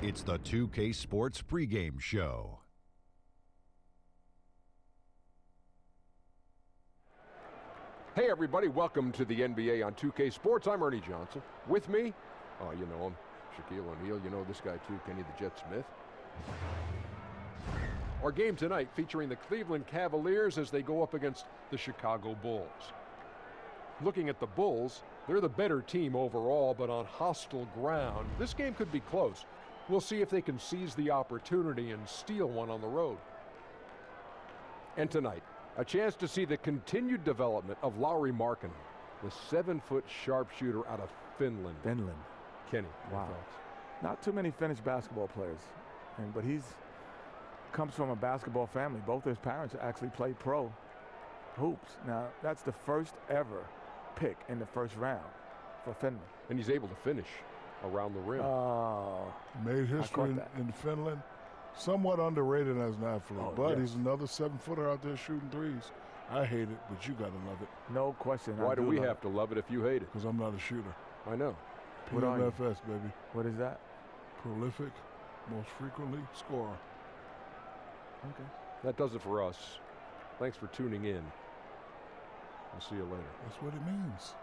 It's the 2K Sports pregame show. Hey everybody, welcome to the NBA on 2K Sports. I'm Ernie Johnson. With me, oh you know him, Shaquille O'Neal. You know this guy too, Kenny the Jet Smith. Our game tonight featuring the Cleveland Cavaliers as they go up against the Chicago Bulls. Looking at the Bulls, they're the better team overall, but on hostile ground, this game could be close. We'll see if they can seize the opportunity and steal one on the road. And tonight, a chance to see the continued development of Lauri Markkanen, the 7-foot sharpshooter out of Finland. Kenny, wow. Your thoughts? Not too many Finnish basketball players, but he's comes from a basketball family. Both his parents actually played pro hoops. Now, that's the first ever pick in the first round for Finland. And he's able to finish around the rim. Made history in Finland. Somewhat underrated as an athlete, but he's another 7-footer out there shooting threes. I hate it, but you gotta love it. No question. Why do we have to love it if you hate it? Because I'm not a shooter. I know. PMFS, baby. What is that? Prolific, most frequently scorer. Okay. That does it for us. Thanks for tuning in. I'll see you later. That's what it means.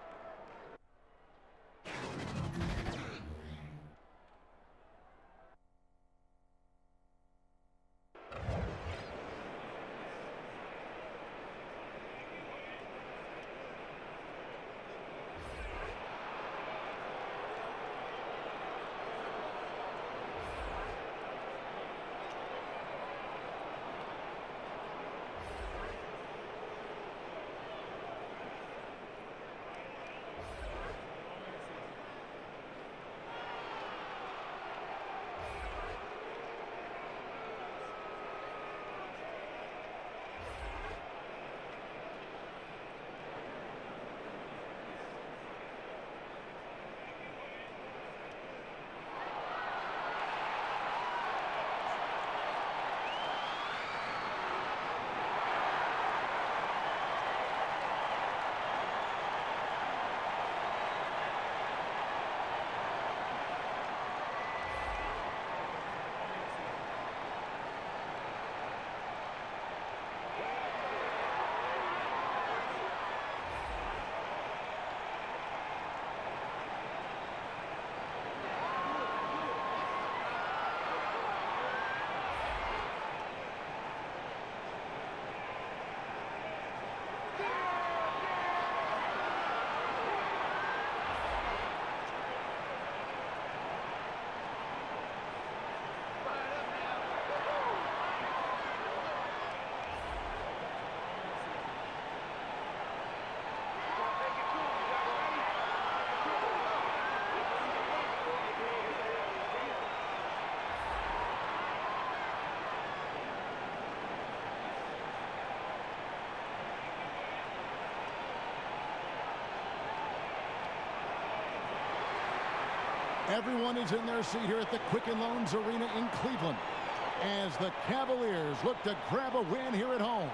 Everyone is in their seat here at the Quicken Loans Arena in Cleveland as the Cavaliers look to grab a win here at home.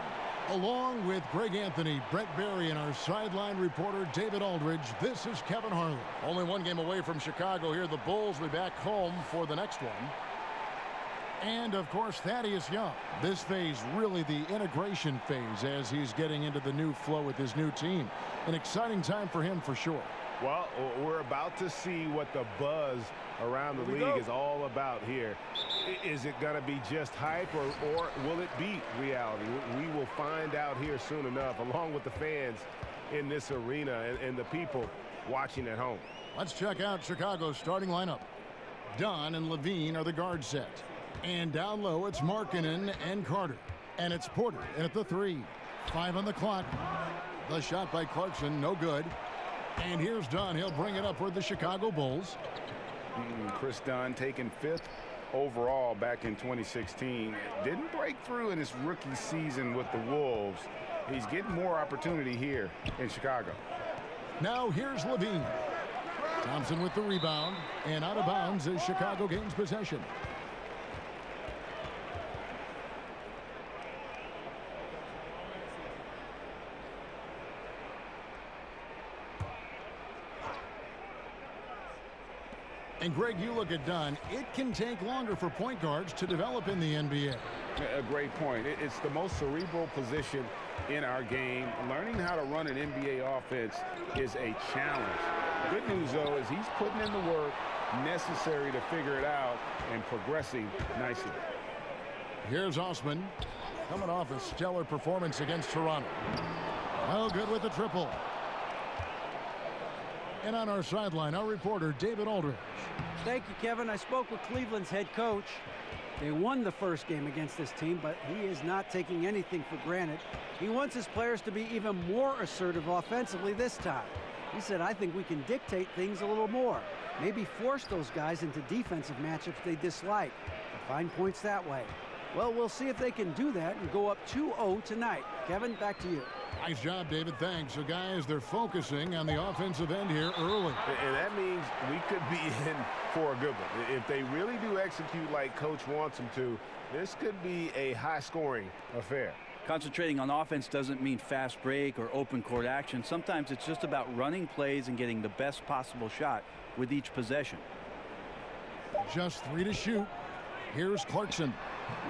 Along with Greg Anthony, Brett Berry, and our sideline reporter David Aldridge, this is Kevin Harlan. Only one game away from Chicago here. The Bulls will be back home for the next one. And, of course, Thaddeus Young. This phase, really the integration phase as he's getting into the new flow with his new team. An exciting time for him for sure. Well, we're about to see what the buzz around the league is all about here. Is it going to be just hype or will it be reality? We will find out here soon enough, along with the fans in this arena and the people watching at home. Let's check out Chicago's starting lineup. Dunn and Levine are the guard set. And down low, it's Markkanen and Carter. And it's Porter in at the 3. 5 on the clock. The shot by Clarkson, no good. And here's Dunn. He'll bring it up for the Chicago Bulls. Chris Dunn taken 5th overall back in 2016. Didn't break through in his rookie season with the Wolves. He's getting more opportunity here in Chicago. Now here's Levine. Thompson with the rebound. And out of bounds as Chicago gains possession. And Greg, you look at Dunn, it can take longer for point guards to develop in the NBA. A great point. It's the most cerebral position in our game. Learning how to run an NBA offense is a challenge. Good news, though, is he's putting in the work necessary to figure it out and progressing nicely. Here's Osman coming off a stellar performance against Toronto. Well, good with the triple. And on our sideline, our reporter, David Aldridge. Thank you, Kevin. I spoke with Cleveland's head coach. They won the first game against this team, but he is not taking anything for granted. He wants his players to be even more assertive offensively this time. He said, I think we can dictate things a little more. Maybe force those guys into defensive matchups they dislike. Find points that way. Well, we'll see if they can do that and go up 2-0 tonight. Kevin, back to you. Nice job, David. Thanks. So, guys, they're focusing on the offensive end here early. And that means we could be in for a good one. If they really do execute like Coach wants them to, this could be a high-scoring affair. Concentrating on offense doesn't mean fast break or open court action. Sometimes it's just about running plays and getting the best possible shot with each possession. Just 3 to shoot. Here's Clarkson.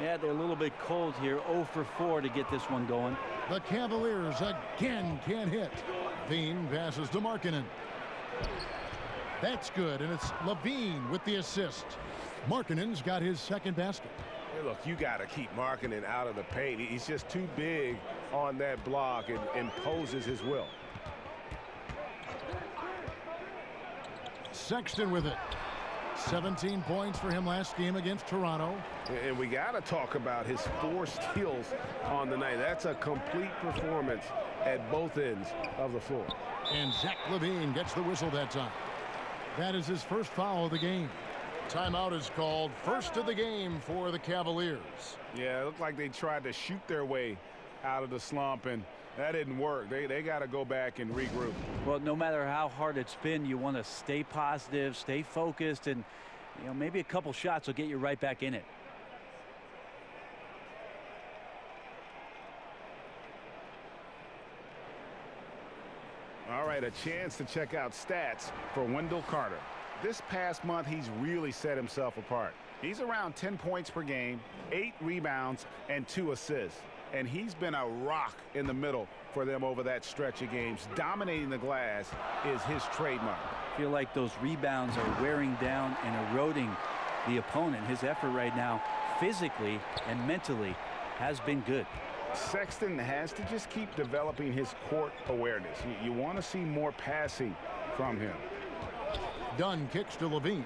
Yeah, they're a little bit cold here. 0 for 4 to get this one going. The Cavaliers again can't hit. Levine passes to Markkanen. That's good, and it's Levine with the assist. Markkanen's got his second basket. Hey, look, you got to keep Markkanen out of the paint. He's just too big on that block and imposes his will. Sexton with it. 17 points for him last game against Toronto. And we got to talk about his 4 steals on the night. That's a complete performance at both ends of the floor. And Zach LaVine gets the whistle that time. That is his first foul of the game. Timeout is called. First of the game for the Cavaliers. Yeah, it looked like they tried to shoot their way out of the slump, and that didn't work. They got to go back and regroup. Well, no matter how hard it's been, you want to stay positive, stay focused, and maybe a couple shots will get you right back in it. All right, a chance to check out stats for Wendell Carter. This past month, he's really set himself apart. He's around 10 points per game, 8 rebounds, and 2 assists. And he's been a rock in the middle for them over that stretch of games. Dominating the glass is his trademark. I feel like those rebounds are wearing down and eroding the opponent. His effort right now, physically and mentally, has been good. Sexton has to just keep developing his court awareness. You want to see more passing from him. Dunn kicks to Levine.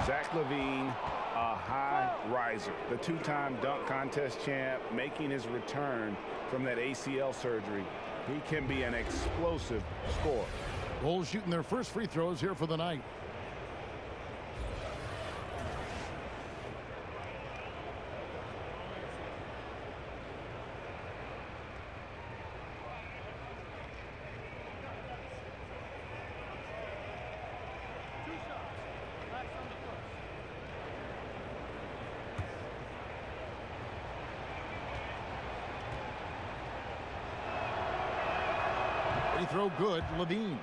Zach LaVine, a high riser, the 2-time dunk contest champ, making his return from that ACL surgery. He can be an explosive scorer. Bulls shooting their first free throws here for the night. Free throw good, Levine.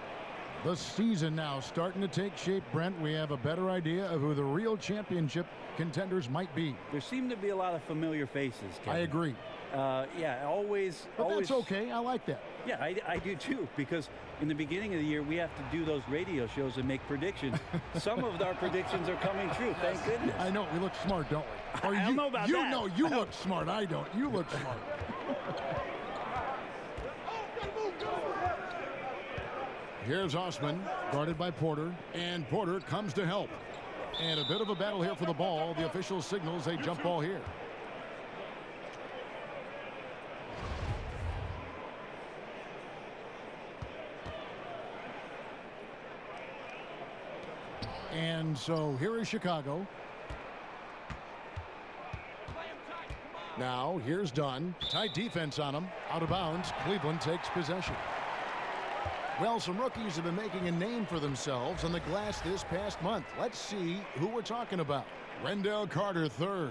The season now starting to take shape, Brent. We have a better idea of who the real championship contenders might be. There seem to be a lot of familiar faces, Kevin. I agree. Yeah, always. But that's okay. I like that. Yeah, I do too, because in the beginning of the year, we have to do those radio shows and make predictions. Some of our predictions are coming true, thank goodness. I know. We look smart, don't we? Or I don't know about you that. know, you look smart. I don't. You look smart. Here's Osman, guarded by Porter, and Porter comes to help. And a bit of a battle here for the ball. The official signals a jump ball here. And so here is Chicago. Now here's Dunn. Tight defense on him. Out of bounds. Cleveland takes possession. Well, some rookies have been making a name for themselves on the glass this past month. Let's see who we're talking about. Wendell Carter, third.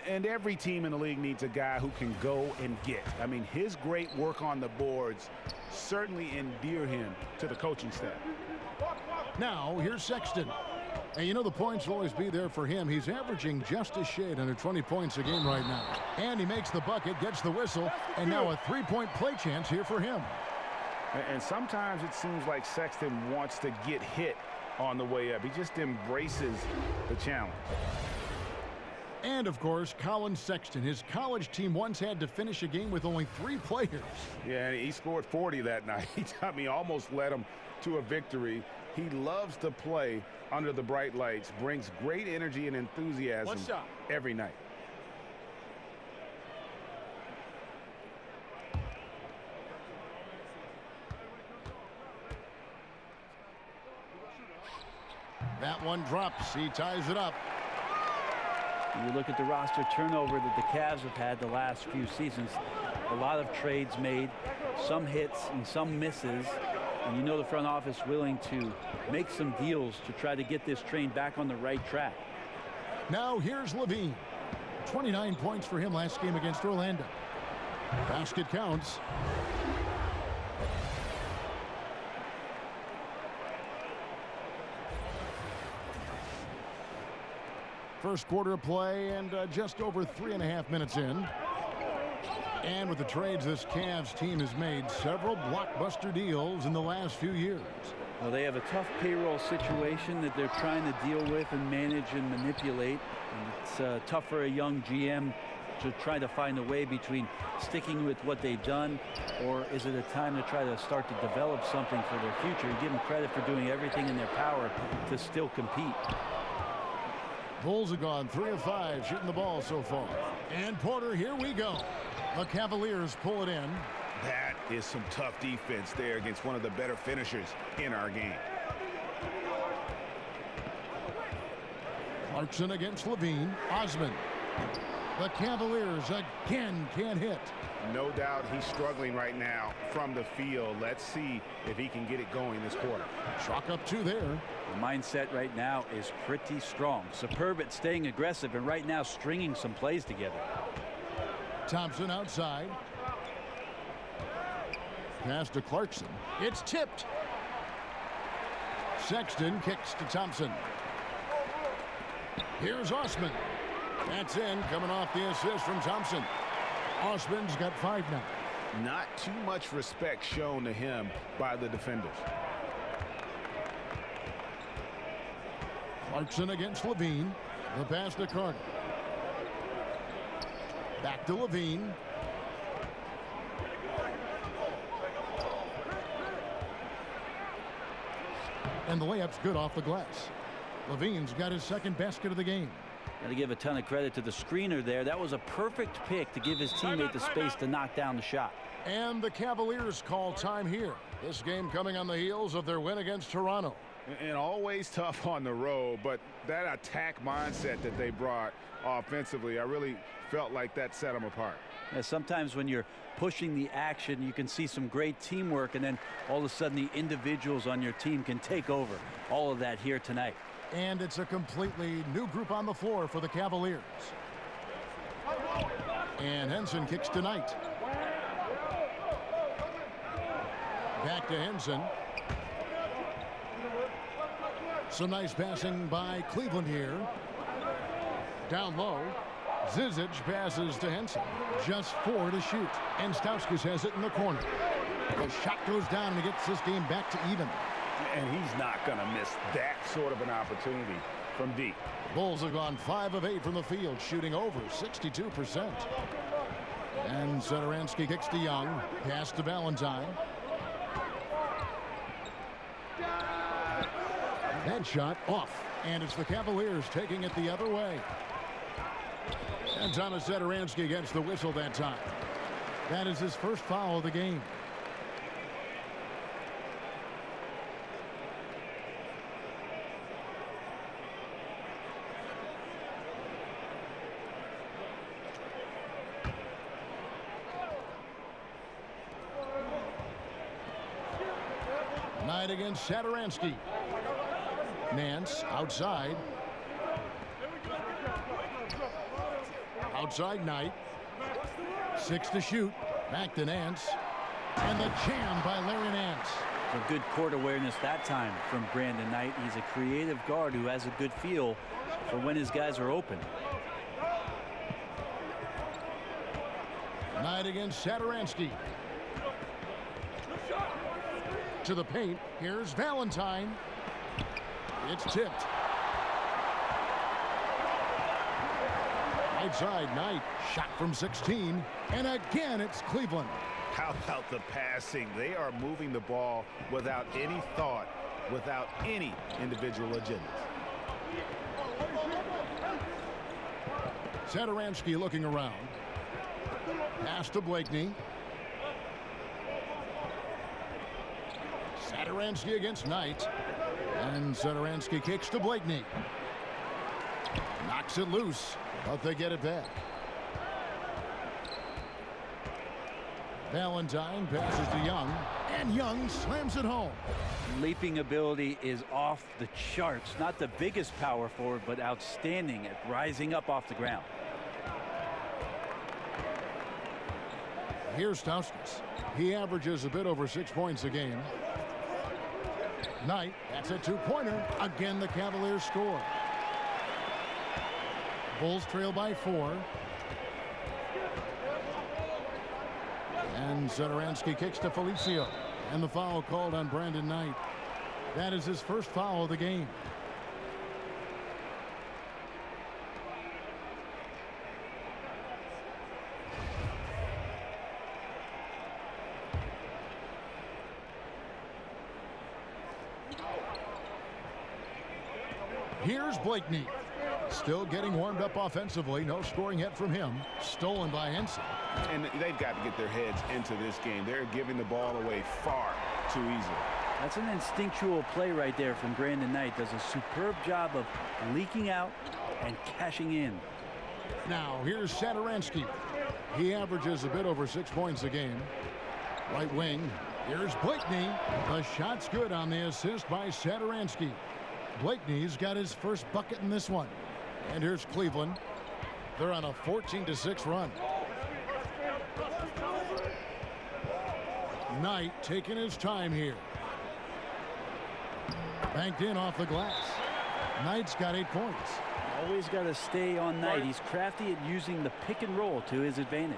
And every team in the league needs a guy who can go and get. I mean, his great work on the boards certainly endear him to the coaching staff. Now, here's Sexton. And you know the points will always be there for him. He's averaging just a shade under 20 points a game right now. And he makes the bucket, gets the whistle, and now a three-point play chance here for him. And sometimes it seems like Sexton wants to get hit on the way up. He just embraces the challenge. And, of course, Colin Sexton. His college team once had to finish a game with only 3 players. Yeah, and he scored 40 that night. He almost led them to a victory. He loves to play under the bright lights, brings great energy and enthusiasm every night. That one drops. He ties it up. You look at the roster turnover that the Cavs have had the last few seasons. A lot of trades made, some hits and some misses. And you know the front office willing to make some deals to try to get this train back on the right track. Now here's Levine. 29 points for him last game against Orlando. Basket counts. First quarter of play and just over 3.5 minutes in. And with the trades this Cavs team has made several blockbuster deals in the last few years. Well, they have a tough payroll situation that they're trying to deal with and manage and manipulate. And it's tough for a young GM to try to find a way between sticking with what they've done, or is it a time to try to start to develop something for their future? You give them credit for doing everything in their power to still compete. Bulls have gone 3 of 5 shooting the ball so far. And Porter, here we go. The Cavaliers pull it in. That is some tough defense there against one of the better finishers in our game. Clarkson against Levine. Osman. The Cavaliers again can't hit. No doubt he's struggling right now from the field. Let's see if he can get it going this quarter. Chalk up 2 there. The mindset right now is pretty strong. Superb at staying aggressive and right now stringing some plays together. Thompson outside. Pass to Clarkson. It's tipped. Sexton kicks to Thompson. Here's Osman. That's in, coming off the assist from Thompson. Osman's got 5 now. Not too much respect shown to him by the defenders. Clarkson against Levine. The pass to Carter. Back to Levine. And the layup's good off the glass. Levine's got his second basket of the game. Got to give a ton of credit to the screener there. That was a perfect pick to give his teammate the space to knock down the shot. And the Cavaliers call time here. This game coming on the heels of their win against Toronto. And always tough on the road, but that attack mindset that they brought offensively, I really felt like that set them apart. Yeah, sometimes when you're pushing the action, you can see some great teamwork, and then all of a sudden the individuals on your team can take over. All of that here tonight. And it's a completely new group on the floor for the Cavaliers. And Henson kicks tonight. Back to Henson. Some nice passing by Cleveland here. Down low. Zizic passes to Henson. Just 4 to shoot. And Stauskas has it in the corner. The shot goes down and he gets this game back to even. And he's not going to miss that sort of an opportunity from deep. Bulls have gone 5 of 8 from the field, shooting over 62%. And Satoransky kicks to Young. Pass to Valentine. That shot off. And it's the Cavaliers taking it the other way. And Thomas Satoransky gets the whistle that time. That is his first foul of the game. Knight against Satoransky. Nance outside. Outside Knight. 6 to shoot. Back to Nance. And the jam by Larry Nance. Some good court awareness that time from Brandon Knight. He's a creative guard who has a good feel for when his guys are open. Knight against Satoransky. To the paint. Here's Valentine. It's tipped. Right side, Knight. Shot from 16. And again, it's Cleveland. How about the passing? They are moving the ball without any thought, without any individual agendas. Satoransky looking around. Pass to Blakeney. Satoransky against Knight. And Satoransky kicks to Blakeney. Knocks it loose, but they get it back. Valentine passes to Young, and Young slams it home. Leaping ability is off the charts. Not the biggest power forward, but outstanding at rising up off the ground. Here's Stauskas. He averages a bit over 6 points a game. Knight, that's a two-pointer. Again, the Cavaliers score. Bulls trail by 4. And Satoransky kicks to Felicio. And the foul called on Brandon Knight. That is his first foul of the game. Here's Blakeney. Still getting warmed up offensively. No scoring yet from him. Stolen by Henson. And they've got to get their heads into this game. They're giving the ball away far too easily. That's an instinctual play right there from Brandon Knight. Does a superb job of leaking out and cashing in. Now here's Satoransky. He averages a bit over 6 points a game. Right wing. Here's Blakeney. The shot's good on the assist by Satoransky. Blakeney's got his first bucket in this one. And here's Cleveland. They're on a 14-6 run. Knight taking his time here. Banked in off the glass. Knight's got 8 points. Always got to stay on Knight. He's crafty at using the pick and roll to his advantage.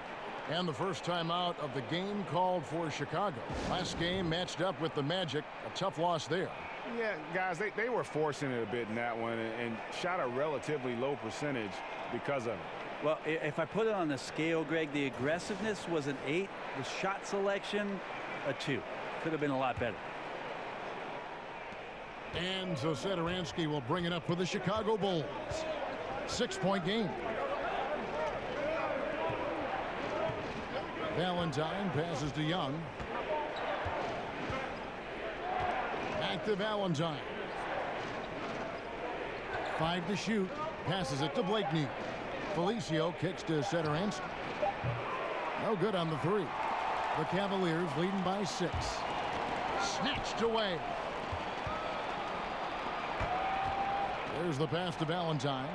And the first time out of the game called for Chicago. Last game matched up with the Magic. A tough loss there. Yeah, guys, they were forcing it a bit in that one and shot a relatively low percentage because of it. Well, if I put it on the scale, Greg, the aggressiveness was an 8. The shot selection, a 2. Could have been a lot better. And so Satoransky will bring it up for the Chicago Bulls. 6-point game. Valentine passes to Young. Back to Valentine. 5 to shoot. Passes it to Blakeney. Felicio kicks to Satoransky. No good on the 3. The Cavaliers leading by 6. Snatched away. There's the pass to Valentine.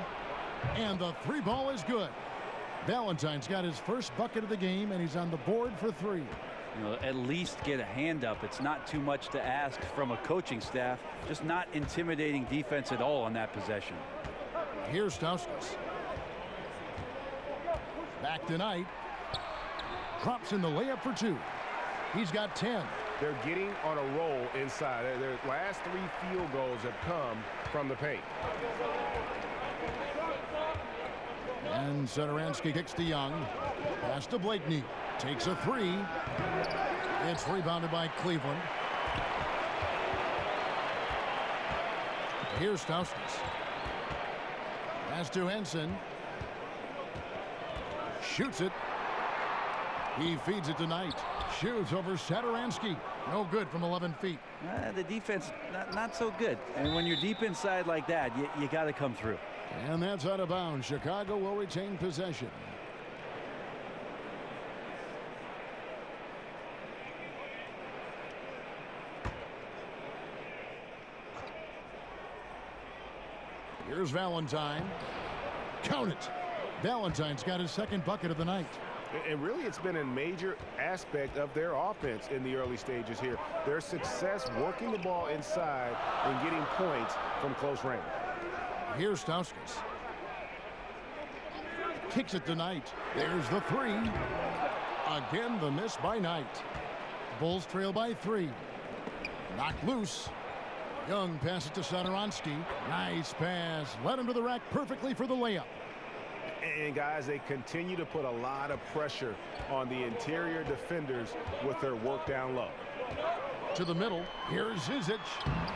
And the 3 ball is good. Valentine's got his first bucket of the game, and he's on the board for 3. You know, at least get a hand up. It's not too much to ask from a coaching staff. Just not intimidating defense at all on that possession. Here's Stauskas. Back to Knight. Drops in the layup for 2. He's got 10. They're getting on a roll inside. Their last 3 field goals have come from the paint. And Satoransky kicks to Young. Pass to Blakeney. Takes a 3. It's rebounded by Cleveland. Here's Stauskas. Pass to Henson. Shoots it. He feeds it to Knight. Shoots over Satoransky. No good from 11 feet. The defense, not so good. And when you're deep inside like that, you got to come through. And that's out of bounds. Chicago will retain possession. Here's Valentine. Count it. Valentine's got his second bucket of the night. And really, it's been a major aspect of their offense in the early stages here. Their success working the ball inside and getting points from close range. Here's Stauskas. Kicks it to Knight. There's the three. Again, the miss by Knight. Bulls trail by 3. Knocked loose. Young passes to Satoransky. Nice pass. Led him to the rack perfectly for the layup. And guys, they continue to put a lot of pressure on the interior defenders with their work down low. To the middle. Here's Zizic.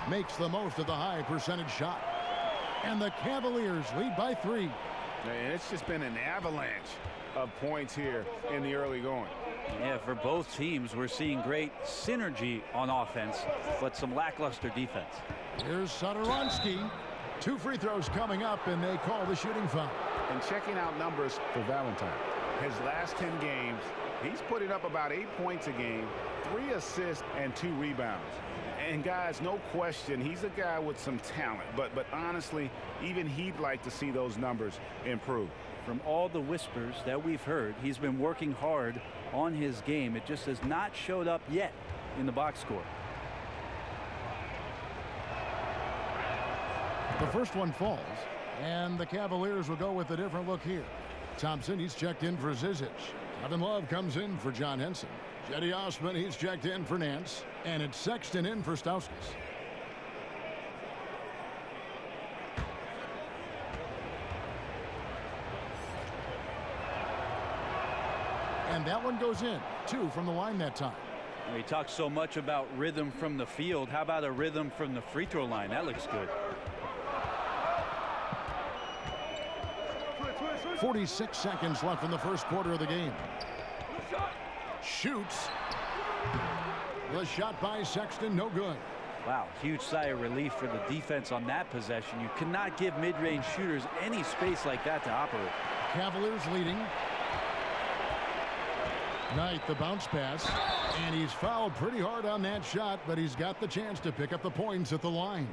Makes the most of the high percentage shot. And the Cavaliers lead by 3. And it's just been an avalanche of points here in the early going. Yeah, for both teams, we're seeing great synergy on offense, but some lackluster defense. Here's Satoransky. 2 free throws coming up, and they call the shooting foul. And checking out numbers for Valentine. His last 10 games, he's putting up about 8 points a game, 3 assists, and 2 rebounds. And guys, no question, he's a guy with some talent. But honestly, even he'd like to see those numbers improve. From all the whispers that we've heard, he's been working hard on his game. It just has not showed up yet in the box score. The first one falls, and the Cavaliers will go with a different look here. Thompson, he's checked in for Zizic. Kevin Love comes in for John Henson. Jetty Osman, he's checked in for Nance. And it's Sexton in for Stauskas. And that one goes in. 2 from the line that time. We talk so much about rhythm from the field. How about a rhythm from the free throw line? That looks good. 46 seconds left in the first quarter of the game. Shoots. The shot by Sexton, no good. Wow, huge sigh of relief for the defense on that possession. You cannot give mid-range shooters any space like that to operate. Cavaliers leading. Knight, the bounce pass. And he's fouled pretty hard on that shot, but he's got the chance to pick up the points at the line.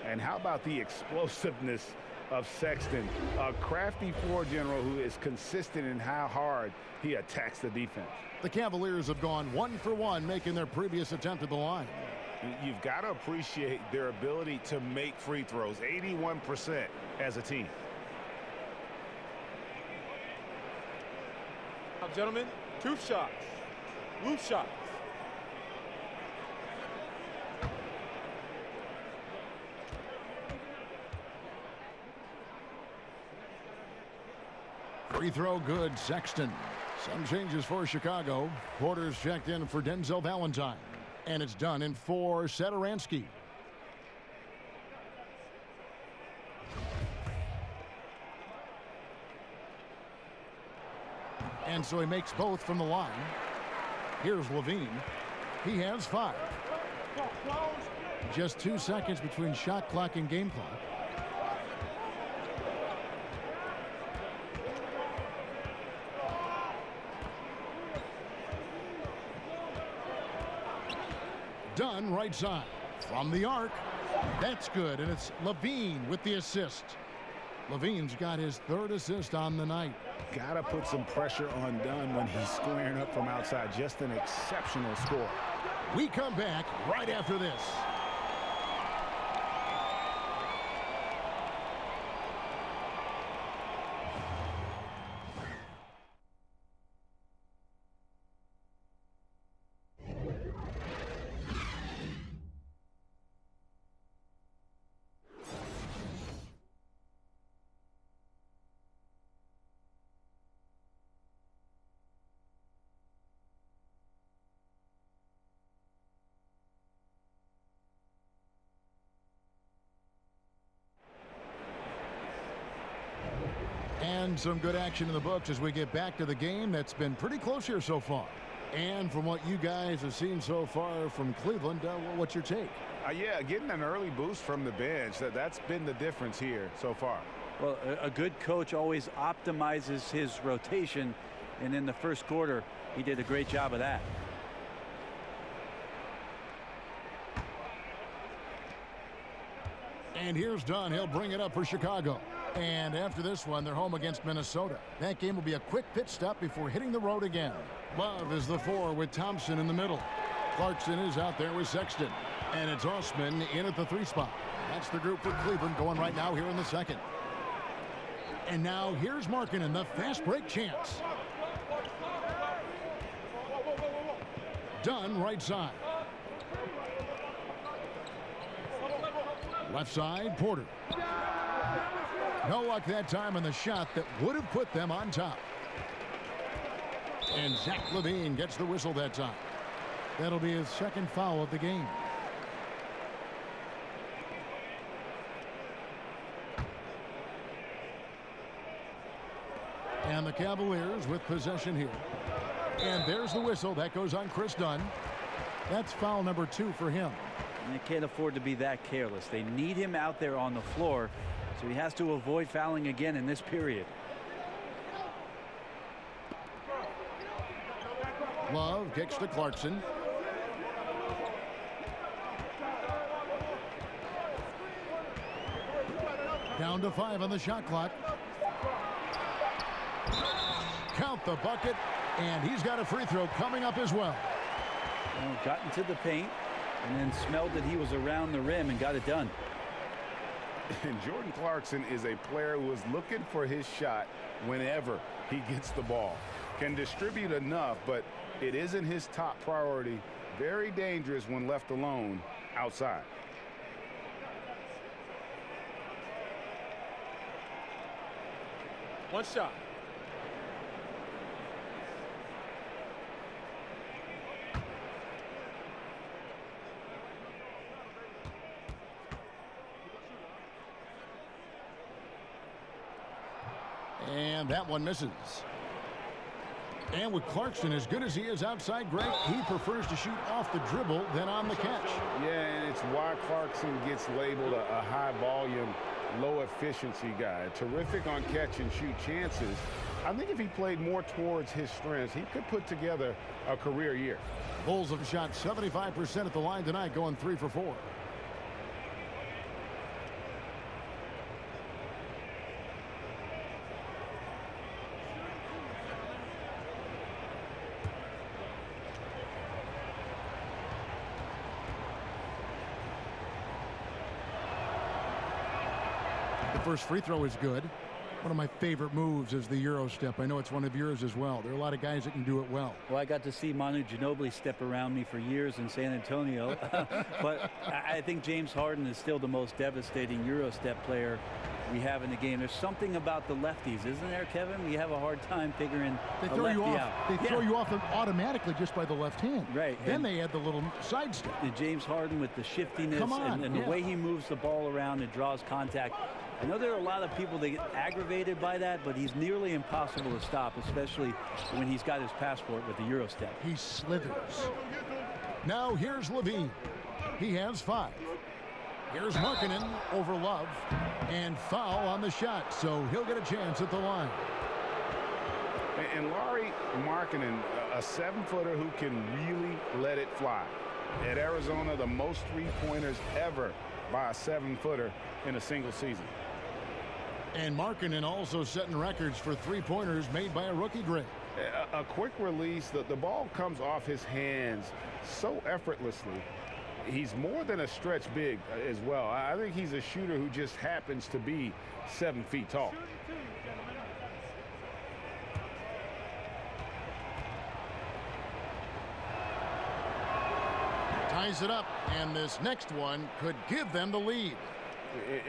And how about the explosiveness of Sexton, a crafty floor general who is consistent in how hard he attacks the defense. The Cavaliers have gone 1 for 1, making their previous attempt at the line. You've got to appreciate their ability to make free throws, 81% as a team. Now, gentlemen, 2 shots, loose shots. Free throw good, Sexton. Some changes for Chicago. Porter's checked in for Denzel Valentine. And it's done in for Satoransky. And so he makes both from the line. Here's Levine. He has 5. Just 2 seconds between shot clock and game clock. Done right side from the arc. That's good, and it's Levine with the assist. Levine's got his 3rd assist on the night. Gotta put some pressure on Dunn when he's squaring up from outside. Just an exceptional score. We come back right after this. And some good action in the books as we get back to the game that's been pretty close here so far. And from what you guys have seen so far from Cleveland, what's your take? Yeah, getting an early boost from the bench, that's been the difference here so far. Well, a good coach always optimizes his rotation, and in the first quarter, he did a great job of that. And here's Dunn. He'll bring it up for Chicago. And after this one, they're home against Minnesota. That game will be a quick pit stop before hitting the road again. Love is the 4 with Thompson in the middle. Clarkson is out there with Sexton. And it's Osman in at the 3 spot. That's the group for Cleveland going right now here in the second. And now here's Markkanen, the fast break chance. Dunn right side. Left side, Porter. No luck that time on the shot that would have put them on top. And Zach LaVine gets the whistle that time. That'll be his second foul of the game. And the Cavaliers with possession here. And there's the whistle. That goes on Chris Dunn. That's foul number 2 for him. And they can't afford to be that careless. They need him out there on the floor, so he has to avoid fouling again in this period. Love kicks to Clarkson. Down to 5 on the shot clock. Count the bucket, and he's got a free throw coming up as well. Got into the paint and then smelled that he was around the rim and got it done. And Jordan Clarkson is a player who is looking for his shot whenever he gets the ball. Can distribute enough, but it isn't his top priority. Very dangerous when left alone outside. One shot. And that one misses. And with Clarkson as good as he is outside, Greg, he prefers to shoot off the dribble than on the catch. Yeah, and it's why Clarkson gets labeled a high volume, low efficiency guy. Terrific on catch and shoot chances. I think if he played more towards his strengths, he could put together a career year. Bulls have shot 75% at the line tonight, going 3 for 4. First free throw is good. One of my favorite moves is the Euro step. I know it's one of yours as well. There are a lot of guys that can do it well. Well, I got to see Manu Ginobili step around me for years in San Antonio. But I think James Harden is still the most devastating Euro step player we have in the game. There's something about the lefties, isn't there, Kevin? We have a hard time figuring they a throw lefty you off. out. They throw you off automatically just by the left hand. Right. Then they add the little side step. And James Harden with the shiftiness and the way he moves the ball around and draws contact. I know there are a lot of people that get aggravated by that, but he's nearly impossible to stop, especially when he's got his passport with the Euro step. He slithers. Now here's LaVine. He has 5. Here's Markkanen over Love, and foul on the shot, so he'll get a chance at the line. And Lauri Markkanen, a 7-footer who can really let it fly. At Arizona, the most 3-pointers ever by a 7-footer in a single season. And Markkanen also setting records for 3-pointers made by a rookie, Greg. A quick release, the ball comes off his hands so effortlessly. He's more than a stretch big as well. I think he's a shooter who just happens to be 7 feet tall. Ties it up, and this next one could give them the lead.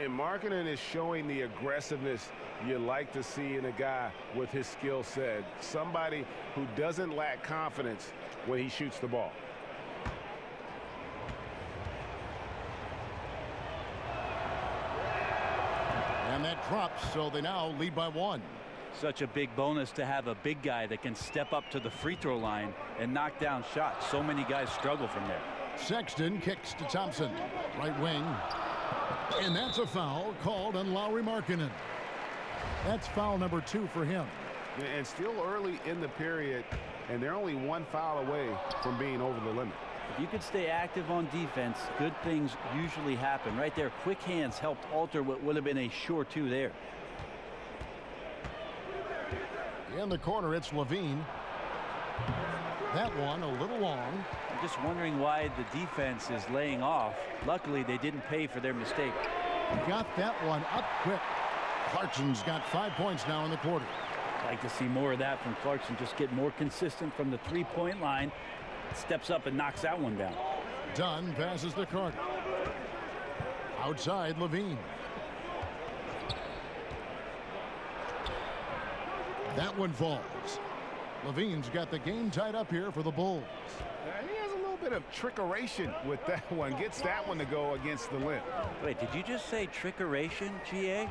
And Markkanen is showing the aggressiveness you like to see in a guy with his skill set. Somebody who doesn't lack confidence when he shoots the ball. And that drops, so they now lead by 1. Such a big bonus to have a big guy that can step up to the free throw line and knock down shots. So many guys struggle from there. Sexton kicks to Thompson, right wing. And that's a foul called on Lauri Markkanen. That's foul number 2 for him. And still early in the period, and they're only 1 foul away from being over the limit. If you could stay active on defense, good things usually happen. Right there, quick hands helped alter what would have been a sure 2 there. In the corner, it's Levine. That one a little long. I'm just wondering why the defense is laying off. Luckily, they didn't pay for their mistake. Got that one up quick. Clarkson's got 5 points now in the quarter. I'd like to see more of that from Clarkson. Just get more consistent from the three-point line. Steps up and knocks that one down. Dunn passes to Carter. Outside, Levine. That one falls. Levine's got the game tied up here for the Bulls. He has a little bit of trickeration with that one. Gets that one to go against the limb. Wait, did you just say trickeration, GA?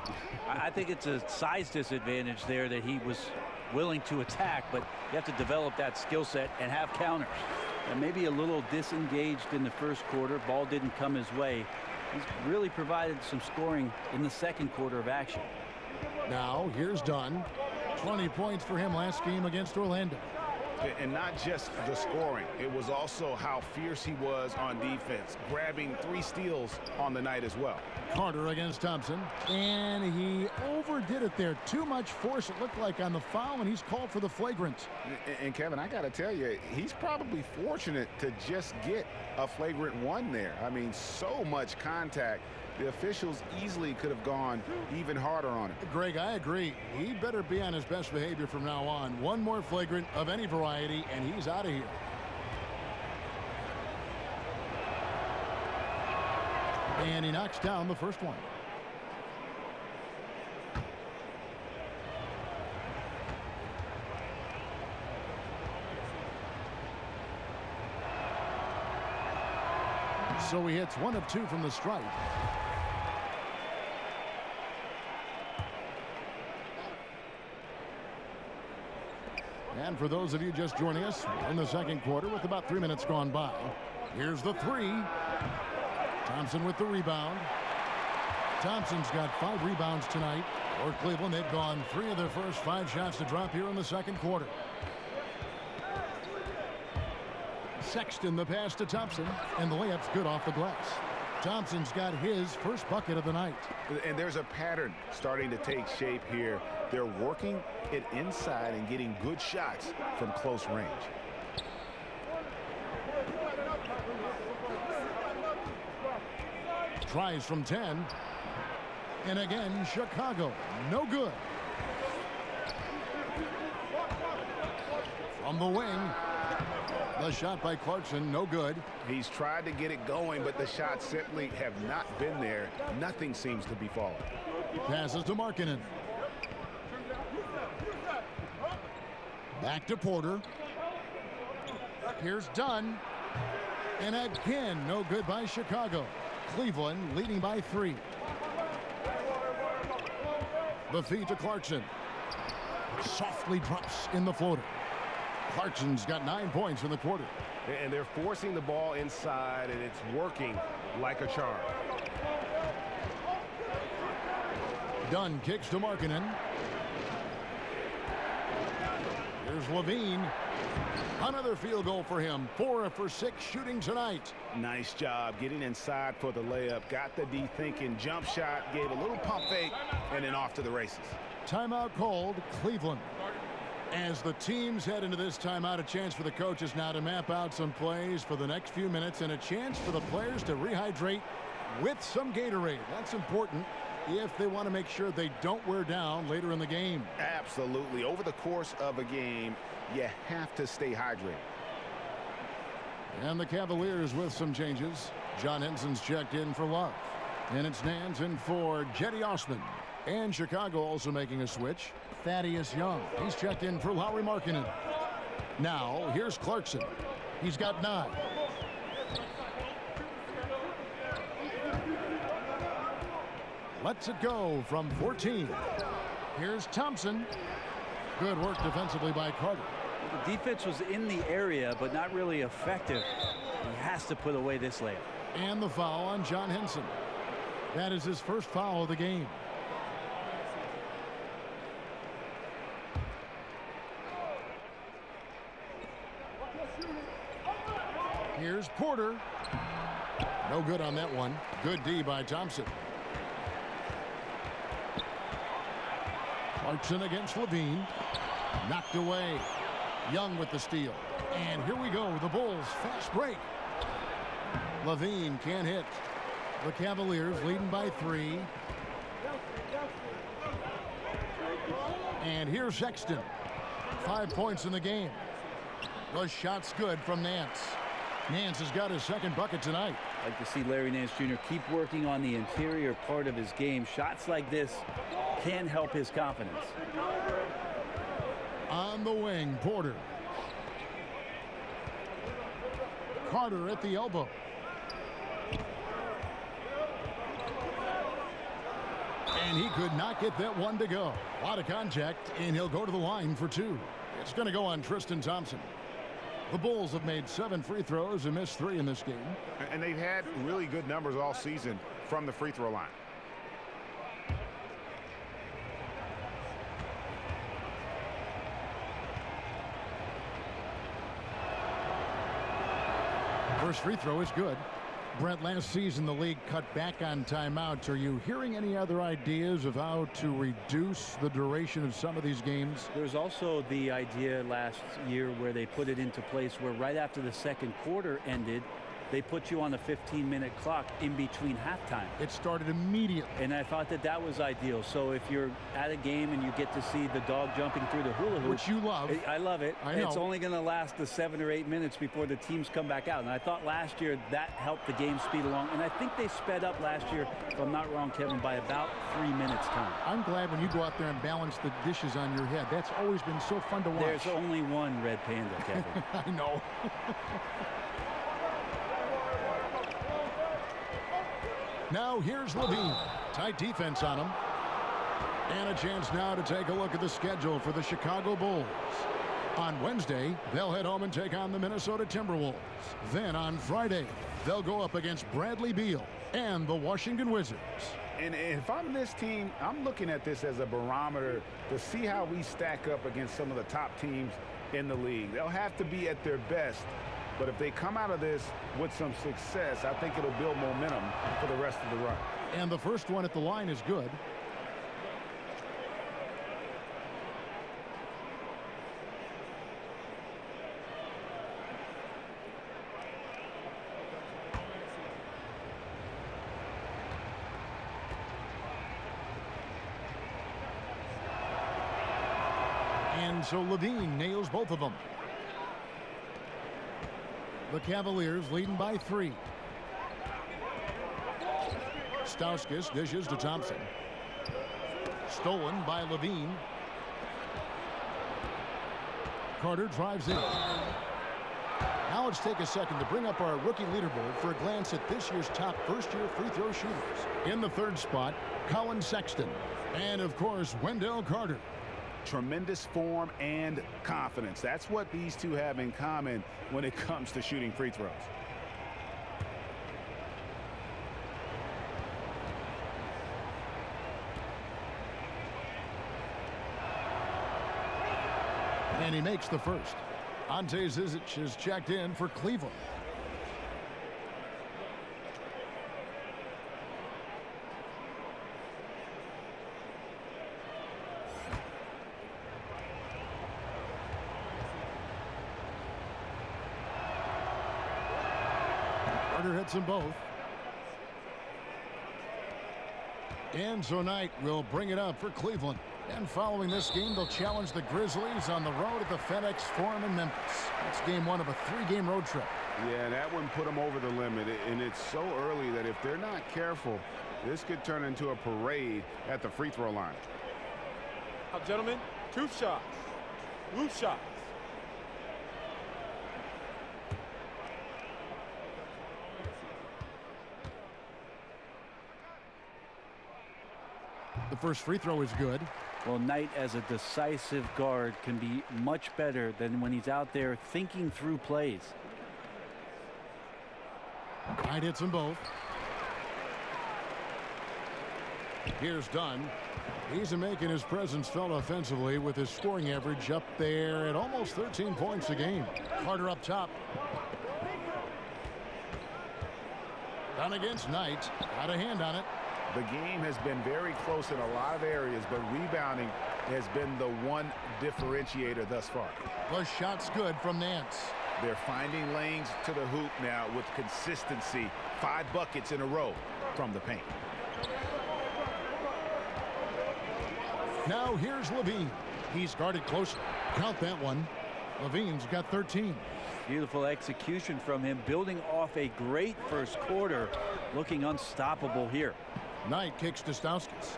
I think it's a size disadvantage there that he was willing to attack, but you have to develop that skill set and have counters. And maybe a little disengaged in the first quarter. Ball didn't come his way. He's really provided some scoring in the second quarter of action. Now, here's Dunn. 20 points for him last game against Orlando. And not just the scoring. It was also how fierce he was on defense, grabbing 3 steals on the night as well. Carter against Thompson, and he overdid it there. Too much force, it looked like, on the foul, and he's called for the flagrant. And Kevin, I got to tell you, he's probably fortunate to just get a flagrant 1 there. I mean, so much contact. The officials easily could have gone even harder on it. Greg, I agree. He better be on his best behavior from now on. One more flagrant of any variety, and he's out of here. And he knocks down the first one. So he hits 1 of 2 from the stripe. And for those of you just joining us, we're in the second quarter with about 3 minutes gone by. Here's the 3. Thompson with the rebound. Thompson's got 5 rebounds tonight. For Cleveland, they've gone 3 of their first 5 shots to drop here in the second quarter. Sexton the pass to Thompson, and the layup's good off the glass. Thompson's got his first bucket of the night. And there's a pattern starting to take shape here. They're working it inside and getting good shots from close range. Tries from 10. And again, Chicago. No good. From the wing. The shot by Clarkson, no good. He's tried to get it going, but the shots simply have not been there. Nothing seems to be falling. Passes to Markkanen. Back to Porter. Here's Dunn. And again, no good by Chicago. Cleveland leading by 3. The feed to Clarkson. Softly drops in the floater. Clarkson's got 9 points in the quarter. And they're forcing the ball inside, and it's working like a charm. Dunn kicks to Markkanen. Here's Levine. Another field goal for him. 4 for 6 shooting tonight. Nice job getting inside for the layup. Got the D thinking. Jump shot. Gave a little pump fake. And then off to the races. Timeout called. Cleveland. As the teams head into this timeout, a chance for the coaches now to map out some plays for the next few minutes and a chance for the players to rehydrate with some Gatorade. That's important if they want to make sure they don't wear down later in the game. Absolutely. Over the course of a game, you have to stay hydrated. And the Cavaliers with some changes. John Henson's checked in for Love. And it's Nance in for Jetty Osman. And Chicago also making a switch. Thaddeus Young. He's checked in for Lauri Markkanen. Now, here's Clarkson. He's got 9. Lets it go from 14. Here's Thompson. Good work defensively by Carter. The defense was in the area, but not really effective. He has to put away this layup. And the foul on John Henson. That is his first foul of the game. Here's Porter. No good on that one. Good D by Thompson. Clarkson against Levine. Knocked away. Young with the steal. And here we go. The Bulls fast break. Levine can't hit. The Cavaliers leading by 3. And here's Sexton. 5 points in the game. The shot's good from Nance. Nance has got his second bucket tonight. I'd like to see Larry Nance Jr. keep working on the interior part of his game. Shots like this can help his confidence. On the wing, Porter. Carter at the elbow. And he could not get that one to go. A lot of contact, and he'll go to the line for 2. It's going to go on Tristan Thompson. The Bulls have made 7 free throws and missed 3 in this game. And they've had really good numbers all season from the free throw line. First free throw is good. Brent, last season the league cut back on timeouts. Are you hearing any other ideas of how to reduce the duration of some of these games? There's also the idea last year where they put it into place where right after the second quarter ended, they put you on a 15-minute clock in between halftime. It started immediately. And I thought that that was ideal. So if you're at a game and you get to see the dog jumping through the hula hoop. Which you love. I love it. I know. It's only going to last the 7 or 8 minutes before the teams come back out. And I thought last year that helped the game speed along. And I think they sped up last year, if I'm not wrong, Kevin, by about 3 minutes time. I'm glad when you go out there and balance the dishes on your head. That's always been so fun to watch. There's only one red panda, Kevin. I know. Now here's Levine. Tight defense on him. And a chance now to take a look at the schedule for the Chicago Bulls. On Wednesday, they'll head home and take on the Minnesota Timberwolves. Then on Friday, they'll go up against Bradley Beal and the Washington Wizards. And if I'm this team, I'm looking at this as a barometer to see how we stack up against some of the top teams in the league. They'll have to be at their best. But if they come out of this with some success, I think it'll build momentum for the rest of the run. And the first one at the line is good. And so Levine nails both of them. The Cavaliers leading by 3. Stauskas dishes to Thompson. Stolen by Levine. Carter drives in. Now let's take a second to bring up our rookie leaderboard for a glance at this year's top first-year free throw shooters. In the 3rd spot, Colin Sexton. And, of course, Wendell Carter. Tremendous form and confidence. That's what these two have in common when it comes to shooting free throws. And he makes the first. Ante Zizic is checked in for Cleveland. Carter hits them both. And so Knight will bring it up for Cleveland. And following this game, they'll challenge the Grizzlies on the road at the FedEx Forum in Memphis. That's game 1 of a 3-game road trip. Yeah, that one put them over the limit. And it's so early that if they're not careful, this could turn into a parade at the free throw line. Now, gentlemen, 2 shots. Loose shots. The first free throw is good. Well, Knight as a decisive guard can be much better than when he's out there thinking through plays. Knight hits them both. Here's Dunn. He's making his presence felt offensively with his scoring average up there at almost 13 points a game. Carter up top. Dunn against Knight. Got a hand on it. The game has been very close in a lot of areas, but rebounding has been the one differentiator thus far. The shot's good from Nance. They're finding lanes to the hoop now with consistency. 5 buckets in a row from the paint. Now here's Levine. He's guarded closely. Count that one. Levine's got 13. Beautiful execution from him, building off a great first quarter, looking unstoppable here. Knight kicks to Stauskas.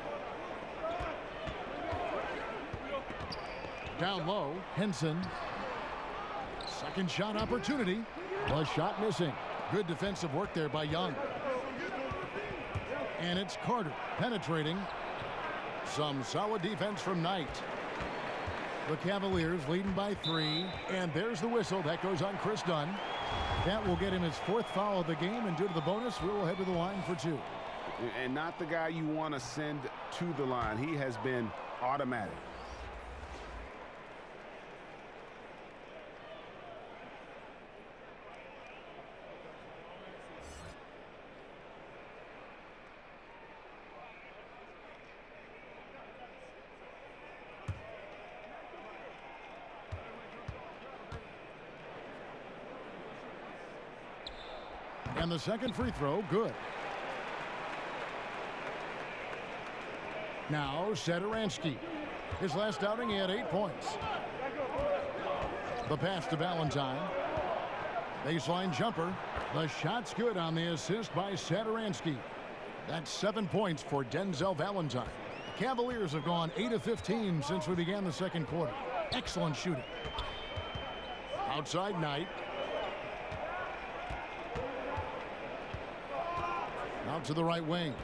Down low, Henson. Second shot opportunity. The shot missing. Good defensive work there by Young. And it's Carter penetrating. Some solid defense from Knight. The Cavaliers leading by 3. And there's the whistle. That goes on Chris Dunn. That will get him his 4th foul of the game. And due to the bonus, we will head to the line for 2. And not the guy you want to send to the line. He has been automatic. And the second free throw, good. Now, Satoransky. His last outing, he had 8 points. The pass to Valentine. Baseline jumper. The shot's good on the assist by Satoransky. That's 7 points for Denzel Valentine. The Cavaliers have gone 8 of 15 since we began the second quarter. Excellent shooting. Outside Knight. Out to the right wing.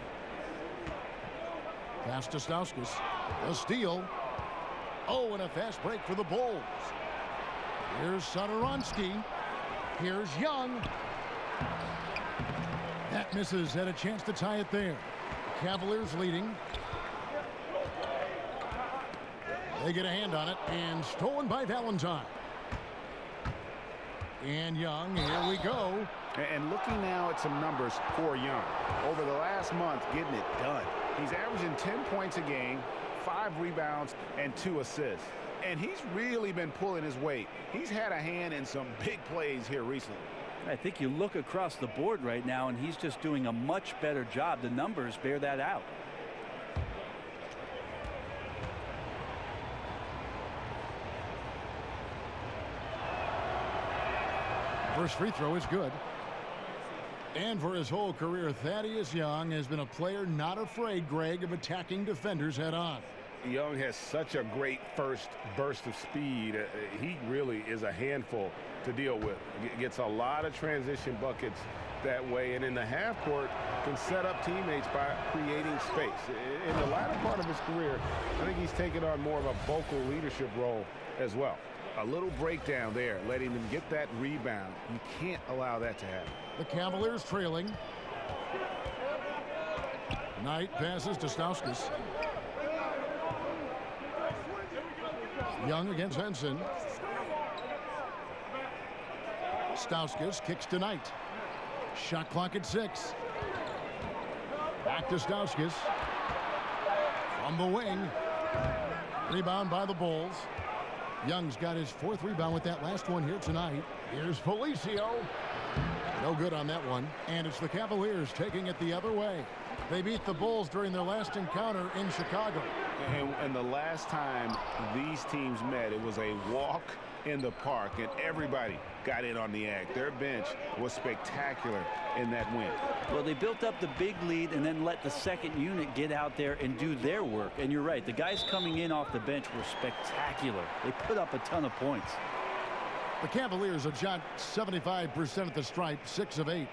Pass to Stauskas. A steal. Oh, and a fast break for the Bulls. Here's Satoransky. Here's Young. That misses. Had a chance to tie it there. Cavaliers leading. They get a hand on it, and stolen by Valentine. And Young, here we go. And looking now at some numbers for Young. Over the last month, getting it done. He's averaging 10 points a game, 5 rebounds, and 2 assists. And he's really been pulling his weight. He's had a hand in some big plays here recently. I think you look across the board right now, and he's just doing a much better job. The numbers bear that out. First free throw is good. And for his whole career, Thaddeus Young has been a player not afraid, Greg, of attacking defenders head on. Young has such a great first burst of speed. He really is a handful to deal with. Gets a lot of transition buckets that way, and in the half court can set up teammates by creating space. In the latter part of his career, I think he's taken on more of a vocal leadership role as well. A little breakdown there, letting them get that rebound. You can't allow that to happen. The Cavaliers trailing. Knight passes to Stauskas. Young against Henson. Stauskas kicks to Knight. Shot clock at 6. Back to Stauskas. From the wing. Rebound by the Bulls. Young's got his 4th rebound with that last one here tonight. Here's Felicio. No good on that one. And it's the Cavaliers taking it the other way. They beat the Bulls during their last encounter in Chicago. And the last time these teams met, it was a walk in the park, and everybody got in on the act. Their bench was spectacular in that win. Well, they built up the big lead and then let the second unit get out there and do their work. And you're right, the guys coming in off the bench were spectacular. They put up a ton of points. The Cavaliers have shot 75% at the stripe, 6 of 8.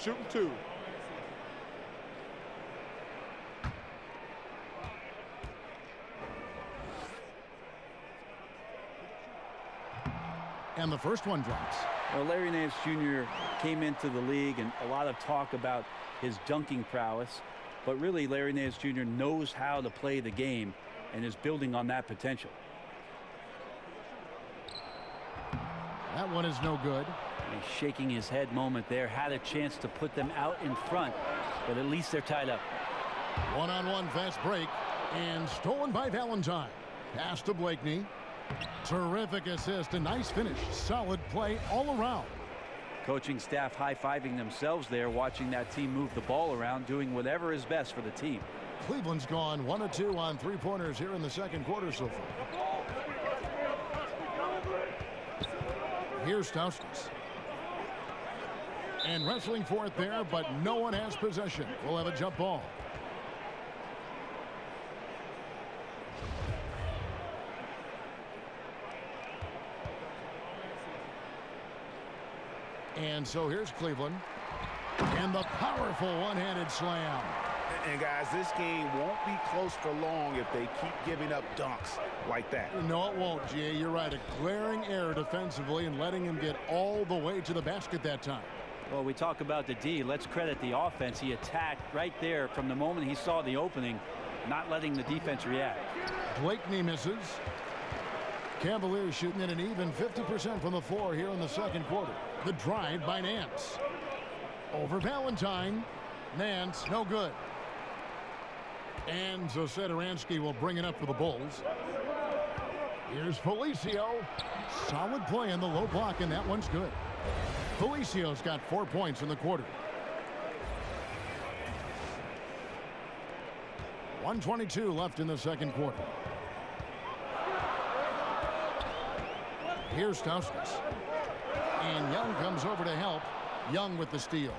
Shooting 2. And the first one drops. Well, Larry Nance Jr. came into the league, and a lot of talk about his dunking prowess. But really, Larry Nance Jr. knows how to play the game and is building on that potential. That one is no good. He's shaking his head moment there. Had a chance to put them out in front, but at least they're tied up. One-on-one fast break, and stolen by Valentine. Pass to Blakeney. Terrific assist, a nice finish. Solid play all around. Coaching staff high-fiving themselves there, watching that team move the ball around, doing whatever is best for the team. Cleveland's gone 1 of 2 on three-pointers here in the second quarter so far. Here's Stauskas. And wrestling for it there, but no one has possession. We'll have a jump ball. And so here's Cleveland. And the powerful one-handed slam. And guys, this game won't be close for long if they keep giving up dunks like that. No, it won't, G.A. You're right. A glaring error defensively and letting him get all the way to the basket that time. Well, we talk about the D. Let's credit the offense. He attacked right there from the moment he saw the opening, not letting the defense react. Blakeney misses. Cavaliers shooting at an even 50% from the floor here in the second quarter. The drive by Nance. Over Valentine. Nance, no good. And so Satoransky will bring it up for the Bulls. Here's Felicio. Solid play in the low block, and that one's good. Felicio's got 4 points in the quarter. 1:22 left in the second quarter. Here's Stauskas. And Young comes over to help. Young with the steal.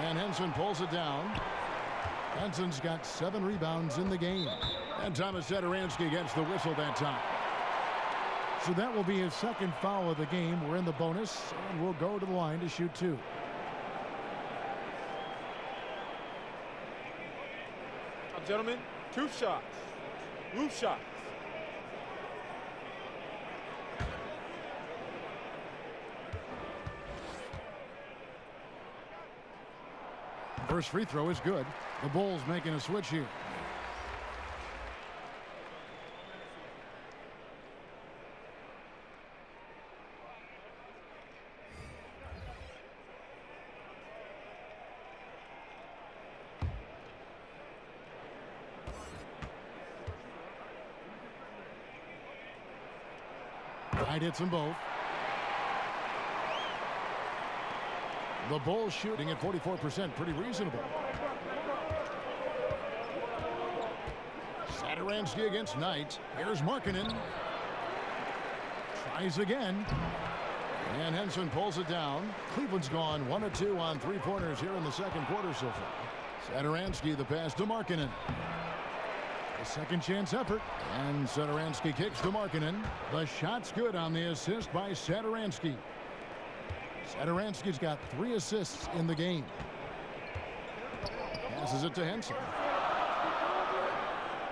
And Henson pulls it down. Henson's got 7 rebounds in the game. And Thomas Satoransky gets the whistle that time. So that will be his second foul of the game. We're in the bonus, and we'll go to the line to shoot 2. Gentlemen, 2 shots. Loose shots. First free throw is good. The Bulls making a switch here. Wright hits them both. The Bulls shooting at 44%, pretty reasonable. Satoransky against Knight. Here's Markkanen. Tries again. And Henson pulls it down. Cleveland's gone 1 of 2 on three-pointers here in the second quarter so far. Satoransky the pass to Markkanen. A second chance effort. And Satoransky kicks to Markkanen. The shot's good on the assist by Satoransky. Satoransky's got 3 assists in the game. Passes it to Henson.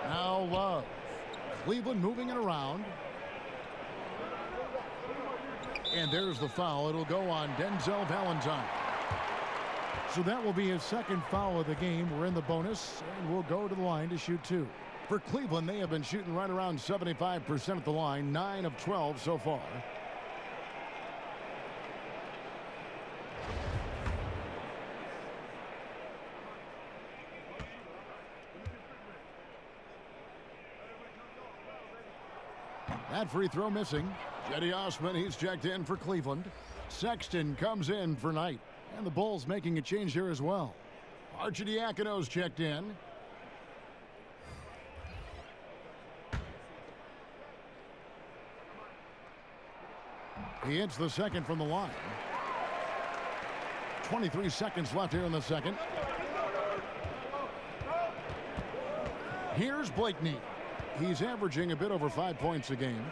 Now Love. Cleveland moving it around. And there's the foul. It'll go on Denzel Valentine. So that will be his second foul of the game. We're in the bonus, and we'll go to the line to shoot 2. For Cleveland, they have been shooting right around 75% at the line, 9 of 12 so far. That free throw missing. Cedi Osman, he's checked in for Cleveland. Sexton comes in for Knight. And the Bulls making a change here as well. Arcidiakono's checked in. He hits the second from the line. 23 seconds left here in the second. Here's Blakeney. He's averaging a bit over 5 points a game.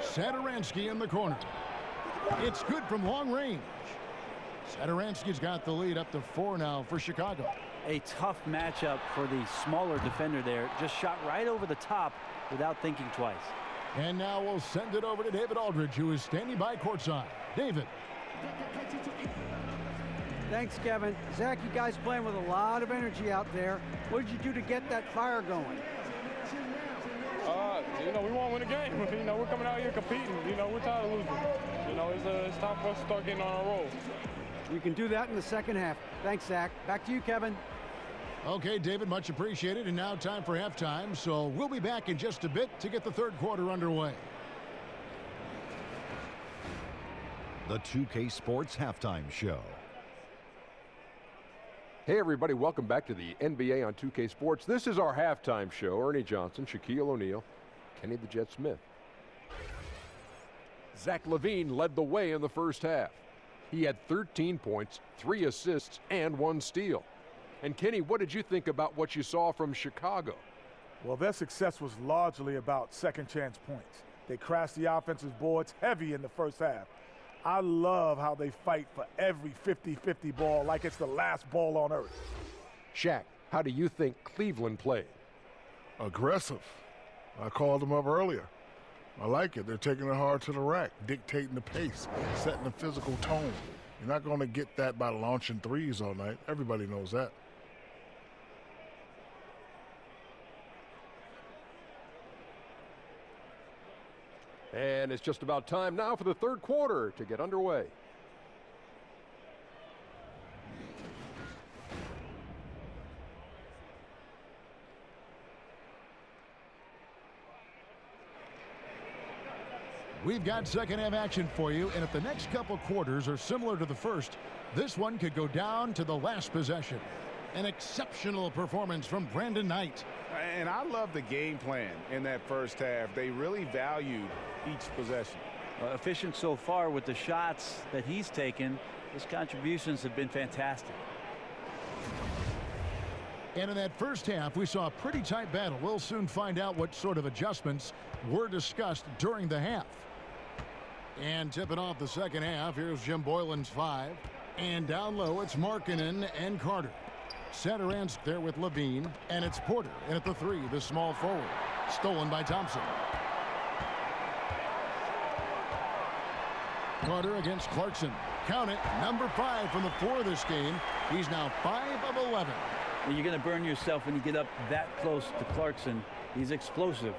Satoransky in the corner. It's good from long range. Satoransky's got the lead up to 4 now for Chicago. A tough matchup for the smaller defender there. Just shot right over the top without thinking twice. And now we'll send it over to David Aldridge, who is standing by courtside. David. Thanks, Kevin. Zach, you guys playing with a lot of energy out there. What did you do to get that fire going? We want to win a game. We're coming out here competing. We're tired of losing. It's time for us to start getting on our roll. We can do that in the second half. Thanks, Zach. Back to you, Kevin. Okay, David, much appreciated. And now time for halftime. So we'll be back in just a bit to get the third quarter underway. The 2K Sports Halftime Show. Hey, everybody. Welcome back to the NBA on 2K Sports. This is our halftime show. Ernie Johnson, Shaquille O'Neal, Kenny the Jet Smith. Zach LaVine led the way in the first half. He had 13 points, 3 assists, and 1 steal. And Kenny, what did you think about what you saw from Chicago? Well, their success was largely about second chance points. They crashed the offensive boards heavy in the first half. I love how they fight for every 50-50 ball like it's the last ball on earth. Shaq, how do you think Cleveland played? Aggressive. I called them up earlier. I like it. They're taking it hard to the rack, dictating the pace, setting the physical tone. You're not going to get that by launching threes all night. Everybody knows that. And it's just about time now for the third quarter to get underway. We've got second half action for you, and if the next couple quarters are similar to the first, this one could go down to the last possession. An exceptional performance from Brandon Knight. And I love the game plan in that first half. They really valued each possession. Efficient so far with the shots that he's taken. His contributions have been fantastic. And in that first half, we saw a pretty tight battle. We'll soon find out what sort of adjustments were discussed during the half. And tipping off the second half, here's Jim Boylan's 5. And down low, it's Markkanen and Carter. Center ends there with LaVine, and it's Porter in at the 3, the small forward. Stolen by Thompson. Carter against Clarkson. Count it, number 5 from the 4 this game. He's now 5 of 11. Well, you're going to burn yourself when you get up that close to Clarkson. He's explosive.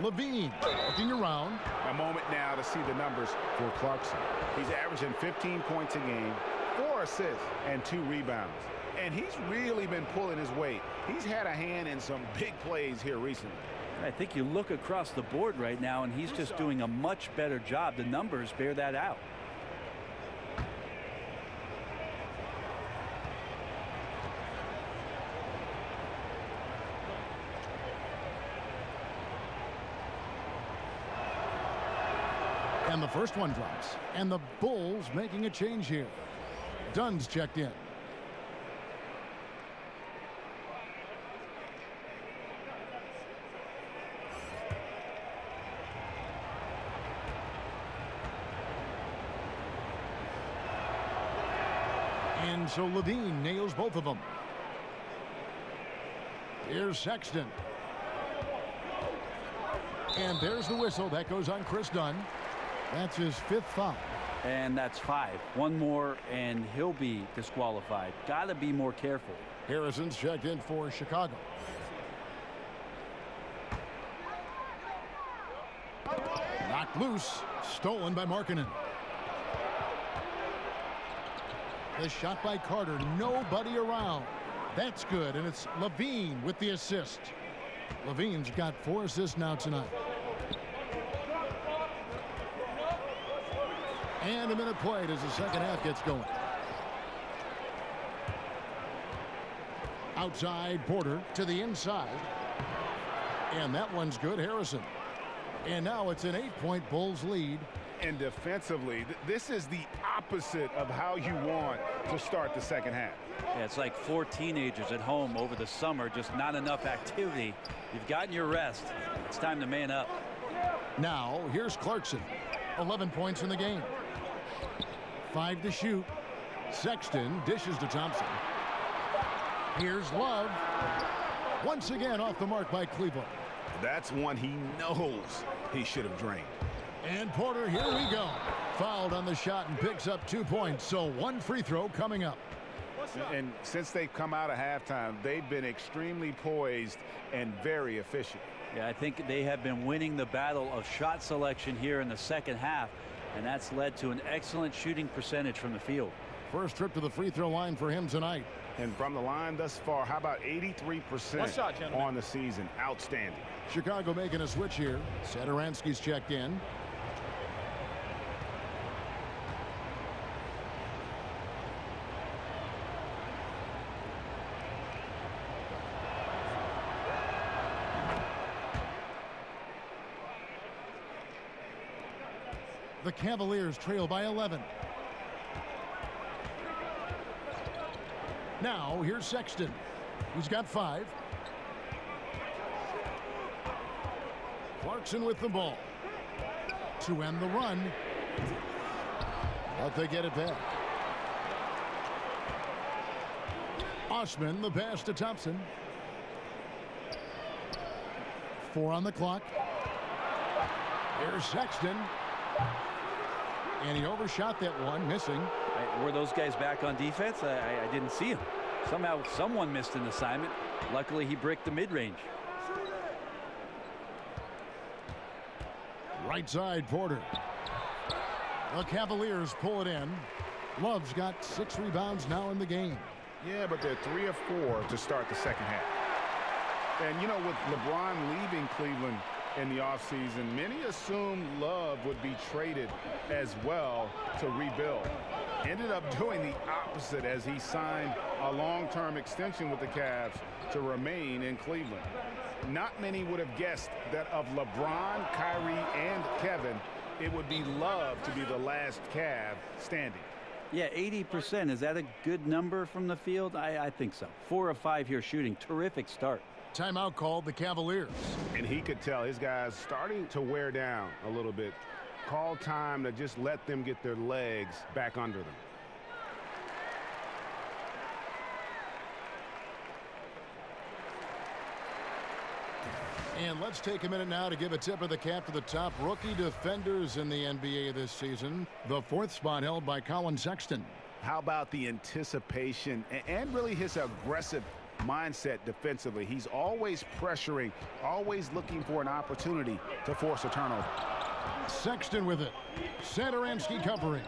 LaVine looking around. A moment now to see the numbers for Clarkson. He's averaging 15 points a game, 4 assists, and 2 rebounds. And he's really been pulling his weight. He's had a hand in some big plays here recently. I think you look across the board right now, and he's just doing a much better job. The numbers bear that out. And the first one drops. And the Bulls making a change here. Dunn's checked in. And so LaVine nails both of them. Here's Sexton. And there's the whistle. That goes on Chris Dunn. That's his 5th foul. And that's 5. One more, and he'll be disqualified. Got to be more careful. Harrison's checked in for Chicago. Knocked loose. Stolen by Markkanen. The shot by Carter. Nobody around. That's good, and it's LaVine with the assist. LaVine's got 4 assists now tonight. And a minute played as the second half gets going. Outside Porter to the inside. And that one's good. Harrison. And now it's an 8-point Bulls lead. And defensively, this is the opposite of how you want to start the second half. Yeah, it's like 4 teenagers at home over the summer, just not enough activity. You've gotten your rest. It's time to man up. Now, here's Clarkson. 11 points in the game. 5 to shoot. Sexton dishes to Thompson. Here's Love. Once again off the mark by Cleveland. That's one he knows he should have drained. And Porter, here we go. Fouled on the shot and picks up 2 points. So one free throw coming up. And since they've come out of halftime, they've been extremely poised and very efficient. Yeah, I think they have been winning the battle of shot selection here in the second half, and that's led to an excellent shooting percentage from the field. First trip to the free throw line for him tonight. And from the line thus far, how about 83% on the season? Outstanding. Chicago making a switch here. Satoransky's checked in. The Cavaliers trail by 11. Now, here's Sexton. He's got 5. Clarkson with the ball to end the run. But they get it back. Osman, the pass to Thompson. 4 on the clock. Here's Sexton. And he overshot that one, missing. Were those guys back on defense? I didn't see him. Somehow someone missed an assignment. Luckily, he bricked the mid-range. Right side, Porter. The Cavaliers pull it in. Love's got 6 rebounds now in the game. Yeah, but they're 3 of 4 to start the second half. And, you know, with LeBron leaving Cleveland in the offseason, many assumed Love would be traded as well to rebuild. Ended up doing the opposite as he signed a long-term extension with the Cavs to remain in Cleveland. Not many would have guessed that of LeBron, Kyrie, and Kevin, it would be Love to be the last Cav standing. Yeah, 80%. Is that a good number from the field? I think so. 4 of 5 here shooting. Terrific start. Timeout called the Cavaliers. And he could tell his guys starting to wear down a little bit. Call time to just let them get their legs back under them. And let's take a minute now to give a tip of the cap to the top rookie defenders in the NBA this season. The 4th spot held by Colin Sexton. How about the anticipation and really his aggressive mindset defensively? He's always pressuring, always looking for an opportunity to force a turnover. Sexton with it. Satoransky covering.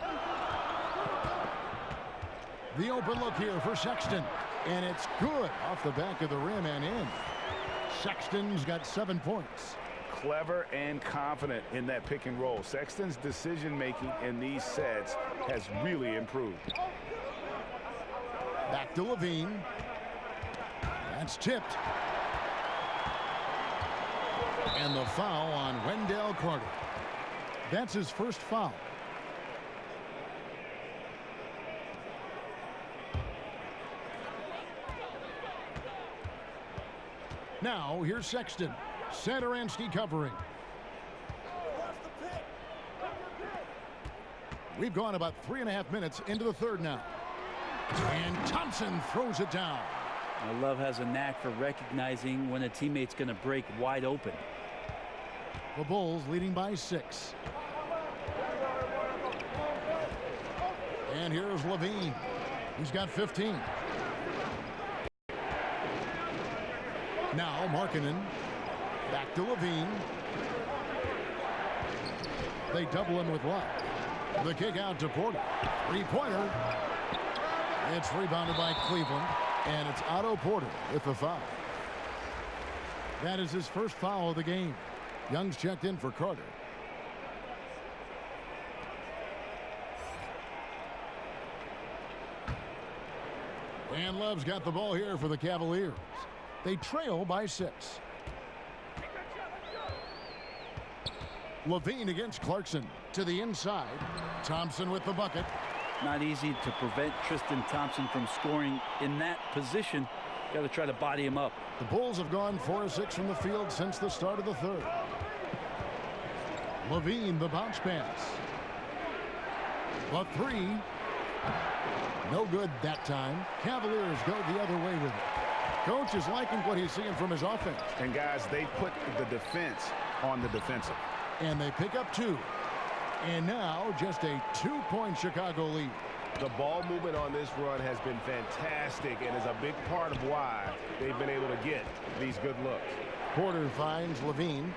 The open look here for Sexton. And it's good off the back of the rim and in. Sexton's got 7 points. Clever and confident in that pick and roll. Sexton's decision-making in these sets has really improved. Back to Levine. That's tipped. And the foul on Wendell Carter. That's his first foul. Now, here's Sexton. Satoransky covering. We've gone about 3.5 minutes into the third now. And Thompson throws it down. Love has a knack for recognizing when a teammate's going to break wide open. The Bulls leading by 6. And here's Levine. He's got 15. Now Markkanen. Back to Levine. They double him with Love. The kick out to Porter. 3-pointer. It's rebounded by Cleveland. And it's Otto Porter with the foul. That is his first foul of the game. Young's checked in for Carter. And Love's got the ball here for the Cavaliers. They trail by 6. Levine against Clarkson to the inside. Thompson with the bucket. Not easy to prevent Tristan Thompson from scoring in that position. Got to try to body him up. The Bulls have gone 4 of 6 from the field since the start of the third. Levine, the bounce pass. The 3. No good that time. Cavaliers go the other way with it. Coach is liking what he's seeing from his offense. And guys, they put the defense on the defensive. And they pick up 2. And now just a 2-point Chicago lead. The ball movement on this run has been fantastic and is a big part of why they've been able to get these good looks. Porter finds Levine.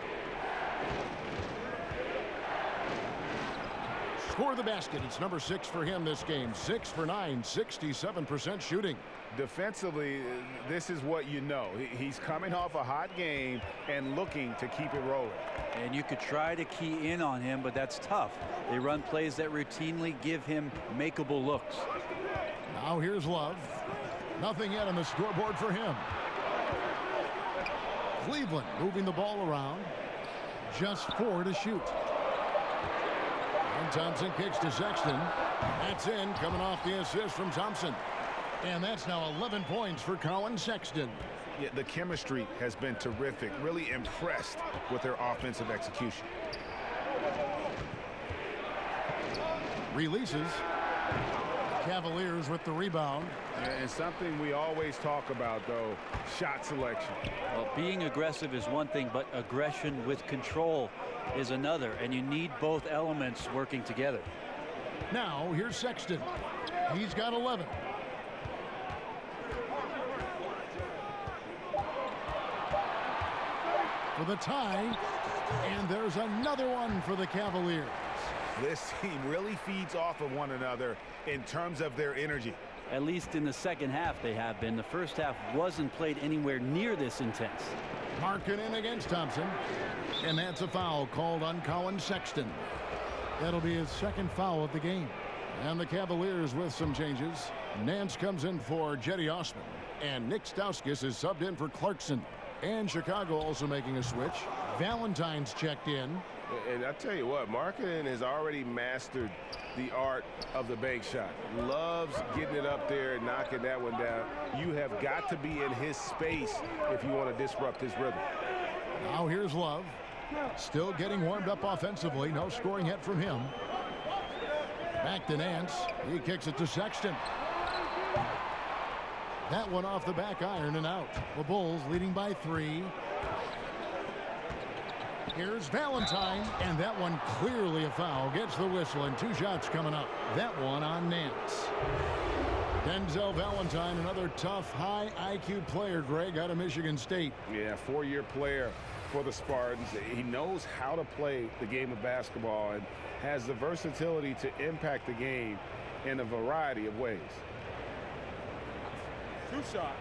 Score the basket. It's number 6 for him this game. 6 for 9, 67% shooting. Defensively, this is what you know. He's coming off a hot game and looking to keep it rolling. And you could try to key in on him, but that's tough. They run plays that routinely give him makeable looks. Now here's Love. Nothing yet on the scoreboard for him. Cleveland moving the ball around. Just 4 to shoot. And Thompson kicks to Sexton. That's in, coming off the assist from Thompson. And that's now 11 points for Colin Sexton. Yeah, the chemistry has been terrific. Really impressed with their offensive execution. Releases. Cavaliers with the rebound. And something we always talk about, though, shot selection. Well, being aggressive is one thing, but aggression with control is another, and you need both elements working together. Now here's Sexton. He's got 11. For the tie, and there's another one for the Cavaliers. This team really feeds off of one another in terms of their energy. At least in the second half they have been. The first half wasn't played anywhere near this intense. Markkanen against Thompson. And that's a foul called on Colin Sexton. That'll be his second foul of the game. And the Cavaliers with some changes. Nance comes in for Jetty Osman. And Nick Stauskas is subbed in for Clarkson. And Chicago also making a switch. Valentine's checked in. And I tell you what, Markkanen has already mastered the art of the bank shot. Loves getting it up there and knocking that one down. You have got to be in his space if you want to disrupt his rhythm. Now here's Love. Still getting warmed up offensively. No scoring yet from him. Back to Nance. He kicks it to Sexton. That one off the back iron and out. The Bulls leading by 3. Here's Valentine, and that one clearly a foul. Gets the whistle, and 2 shots coming up. That one on Nance. Denzel Valentine, another tough, high IQ player, Greg, out of Michigan State. Yeah, 4-year player for the Spartans. He knows how to play the game of basketball and has the versatility to impact the game in a variety of ways. 2 shots.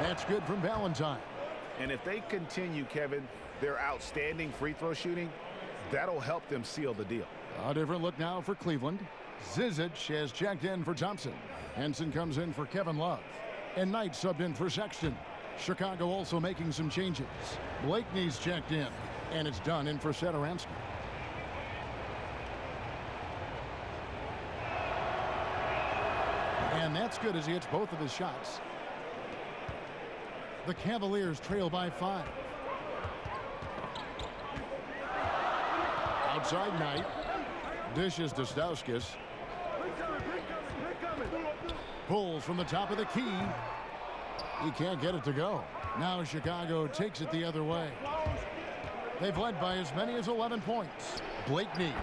That's good from Valentine. And if they continue, Kevin, their outstanding free throw shooting, that'll help them seal the deal. A different look now for Cleveland. Zizic has checked in for Thompson. Henson comes in for Kevin Love. And Knight subbed in for Sexton. Chicago also making some changes. Blakeney's checked in. And it's done in for Satoransky. And that's good as he hits both of his shots. The Cavaliers trail by 5. Outside Knight. Dishes to Stauskas. Pulls from the top of the key. He can't get it to go. Now Chicago takes it the other way. They've led by as many as 11 points. Blakeney.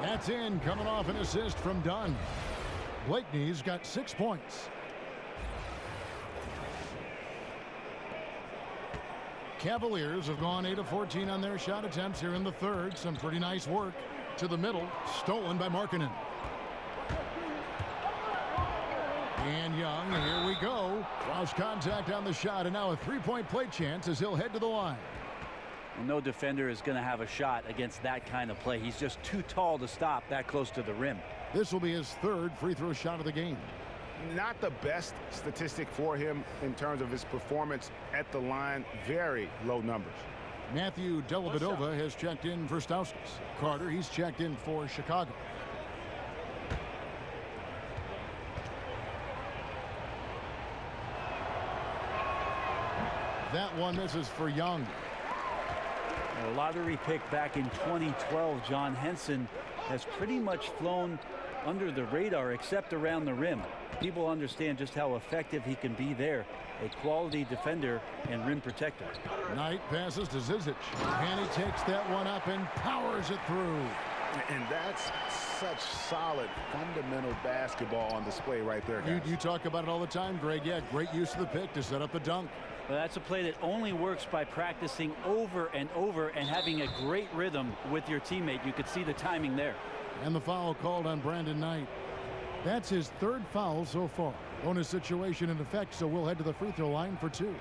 That's in, coming off an assist from Dunn. Blakeney's got 6 points. Cavaliers have gone 8 of 14 on their shot attempts here in the third. Some pretty nice work. To the middle, stolen by Markkanen. And Young, here we go. Lost contact on the shot, and now a 3-point play chance as he'll head to the line. Well, no defender is going to have a shot against that kind of play. He's just too tall to stop that close to the rim. This will be his 3rd free throw shot of the game. Not the best statistic for him in terms of his performance at the line. Very low numbers. Matthew Dellavedova has checked in for Stauskas. Carter, he's checked in for Chicago. That one misses for Young. A lottery pick back in 2012, John Henson has pretty much flown under the radar except around the rim. People understand just how effective he can be there. A quality defender and rim protector. Knight passes to Zizic, and he takes that one up and powers it through. And that's such solid, fundamental basketball on display right there, guys. You talk about it all the time, Greg. Yeah, great use of the pick to set up the dunk. Well, that's a play that only works by practicing over and over and having a great rhythm with your teammate. You could see the timing there. And the foul called on Brandon Knight. That's his third foul so far. Bonus situation in effect, so we'll head to the free throw line for 2.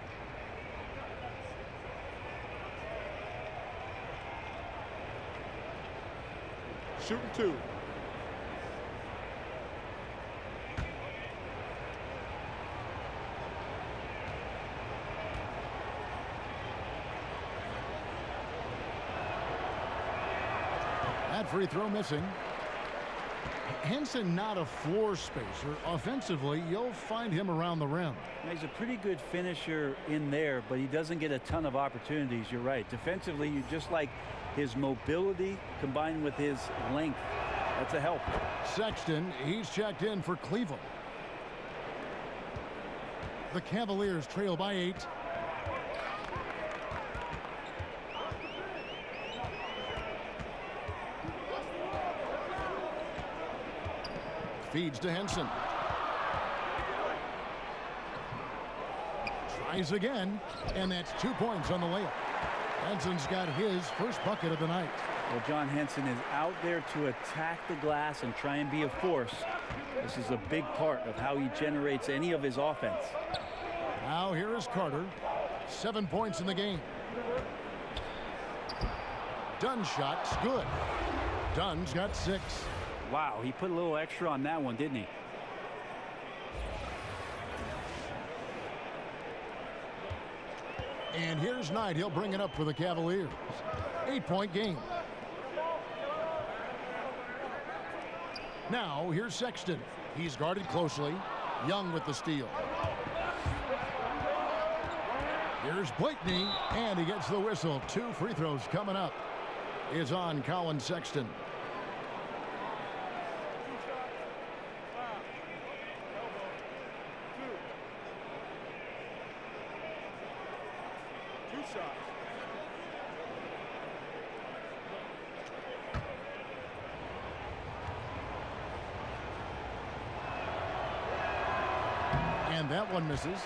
Shooting 2. That free throw missing. Henson not a floor spacer. Offensively, you'll find him around the rim. He's a pretty good finisher in there, but he doesn't get a ton of opportunities. You're right. Defensively, you just like his mobility combined with his length. That's a help. Sexton, he's checked in for Cleveland. The Cavaliers trail by 8. Feeds to Henson. Tries again, and that's 2 points on the layup. Henson's got his first bucket of the night. Well, John Henson is out there to attack the glass and try and be a force. This is a big part of how he generates any of his offense. Now here is Carter. 7 points in the game. Dunn's shot's good. Dunn's got 6. Wow, he put a little extra on that one, didn't he? And here's Knight. He'll bring it up for the Cavaliers. 8-point game. Now here's Sexton. He's guarded closely. Young with the steal. Here's Blakeney, and he gets the whistle. 2 free throws coming up. Is on Colin Sexton. And that one misses.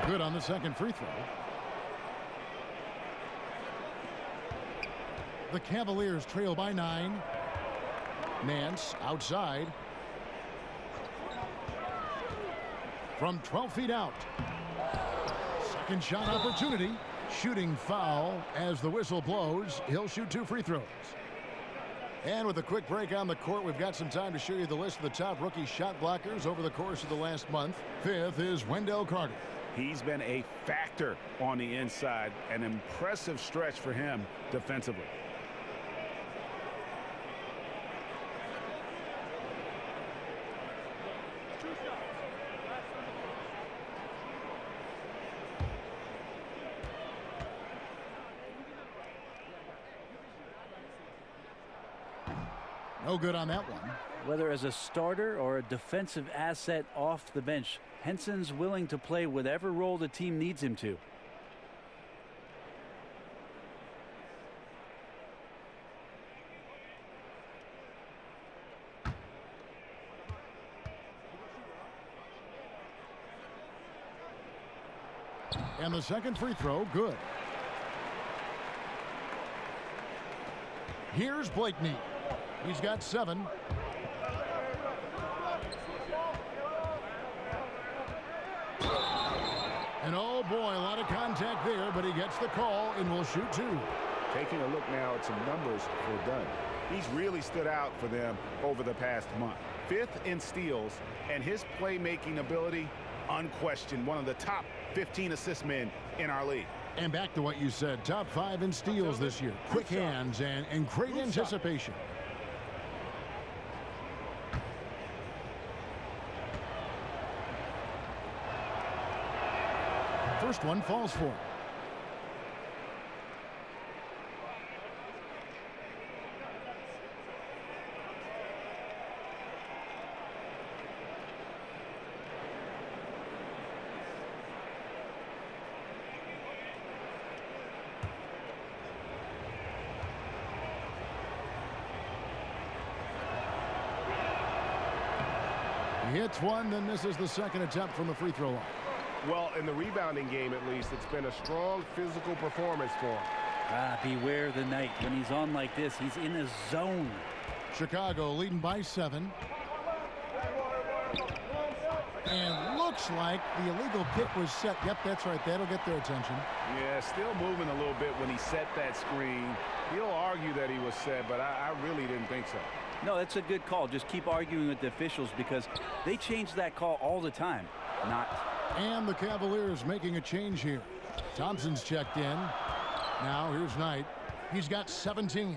Good on the second free throw. The Cavaliers trail by 9. Nance outside. From 12 feet out. Second shot opportunity. Shooting foul as the whistle blows. He'll shoot 2 free throws. And with a quick break on the court, we've got some time to show you the list of the top rookie shot blockers over the course of the last month. 5th is Wendell Carter. He's been a factor on the inside. An impressive stretch for him defensively. No good on that one. Whether as a starter or a defensive asset off the bench, Henson's willing to play whatever role the team needs him to. And the second free throw, good. Here's Blakeney. He's got 7. And oh boy, a lot of contact there, but he gets the call and will shoot 2. Taking a look now at some numbers for Dunn. He's really stood out for them over the past month. 5th in steals, and his playmaking ability, unquestioned, one of the top 15 assist men in our league. And back to what you said, top 5 in steals this year. Quick hands and great anticipation. First one falls for him. He hits one, then misses the second attempt from the free throw line. Well, in the rebounding game, at least, it's been a strong physical performance for him. Beware the night. When he's on like this, he's in a zone. Chicago leading by 7. And looks like the illegal pick was set. Yep, that's right. That'll get their attention. Yeah, still moving a little bit when he set that screen. He'll argue that he was set, but I really didn't think so. No, that's a good call. Just keep arguing with the officials because they change that call all the time. And the Cavaliers making a change here. Thompson's checked in. Now here's Knight. He's got 17.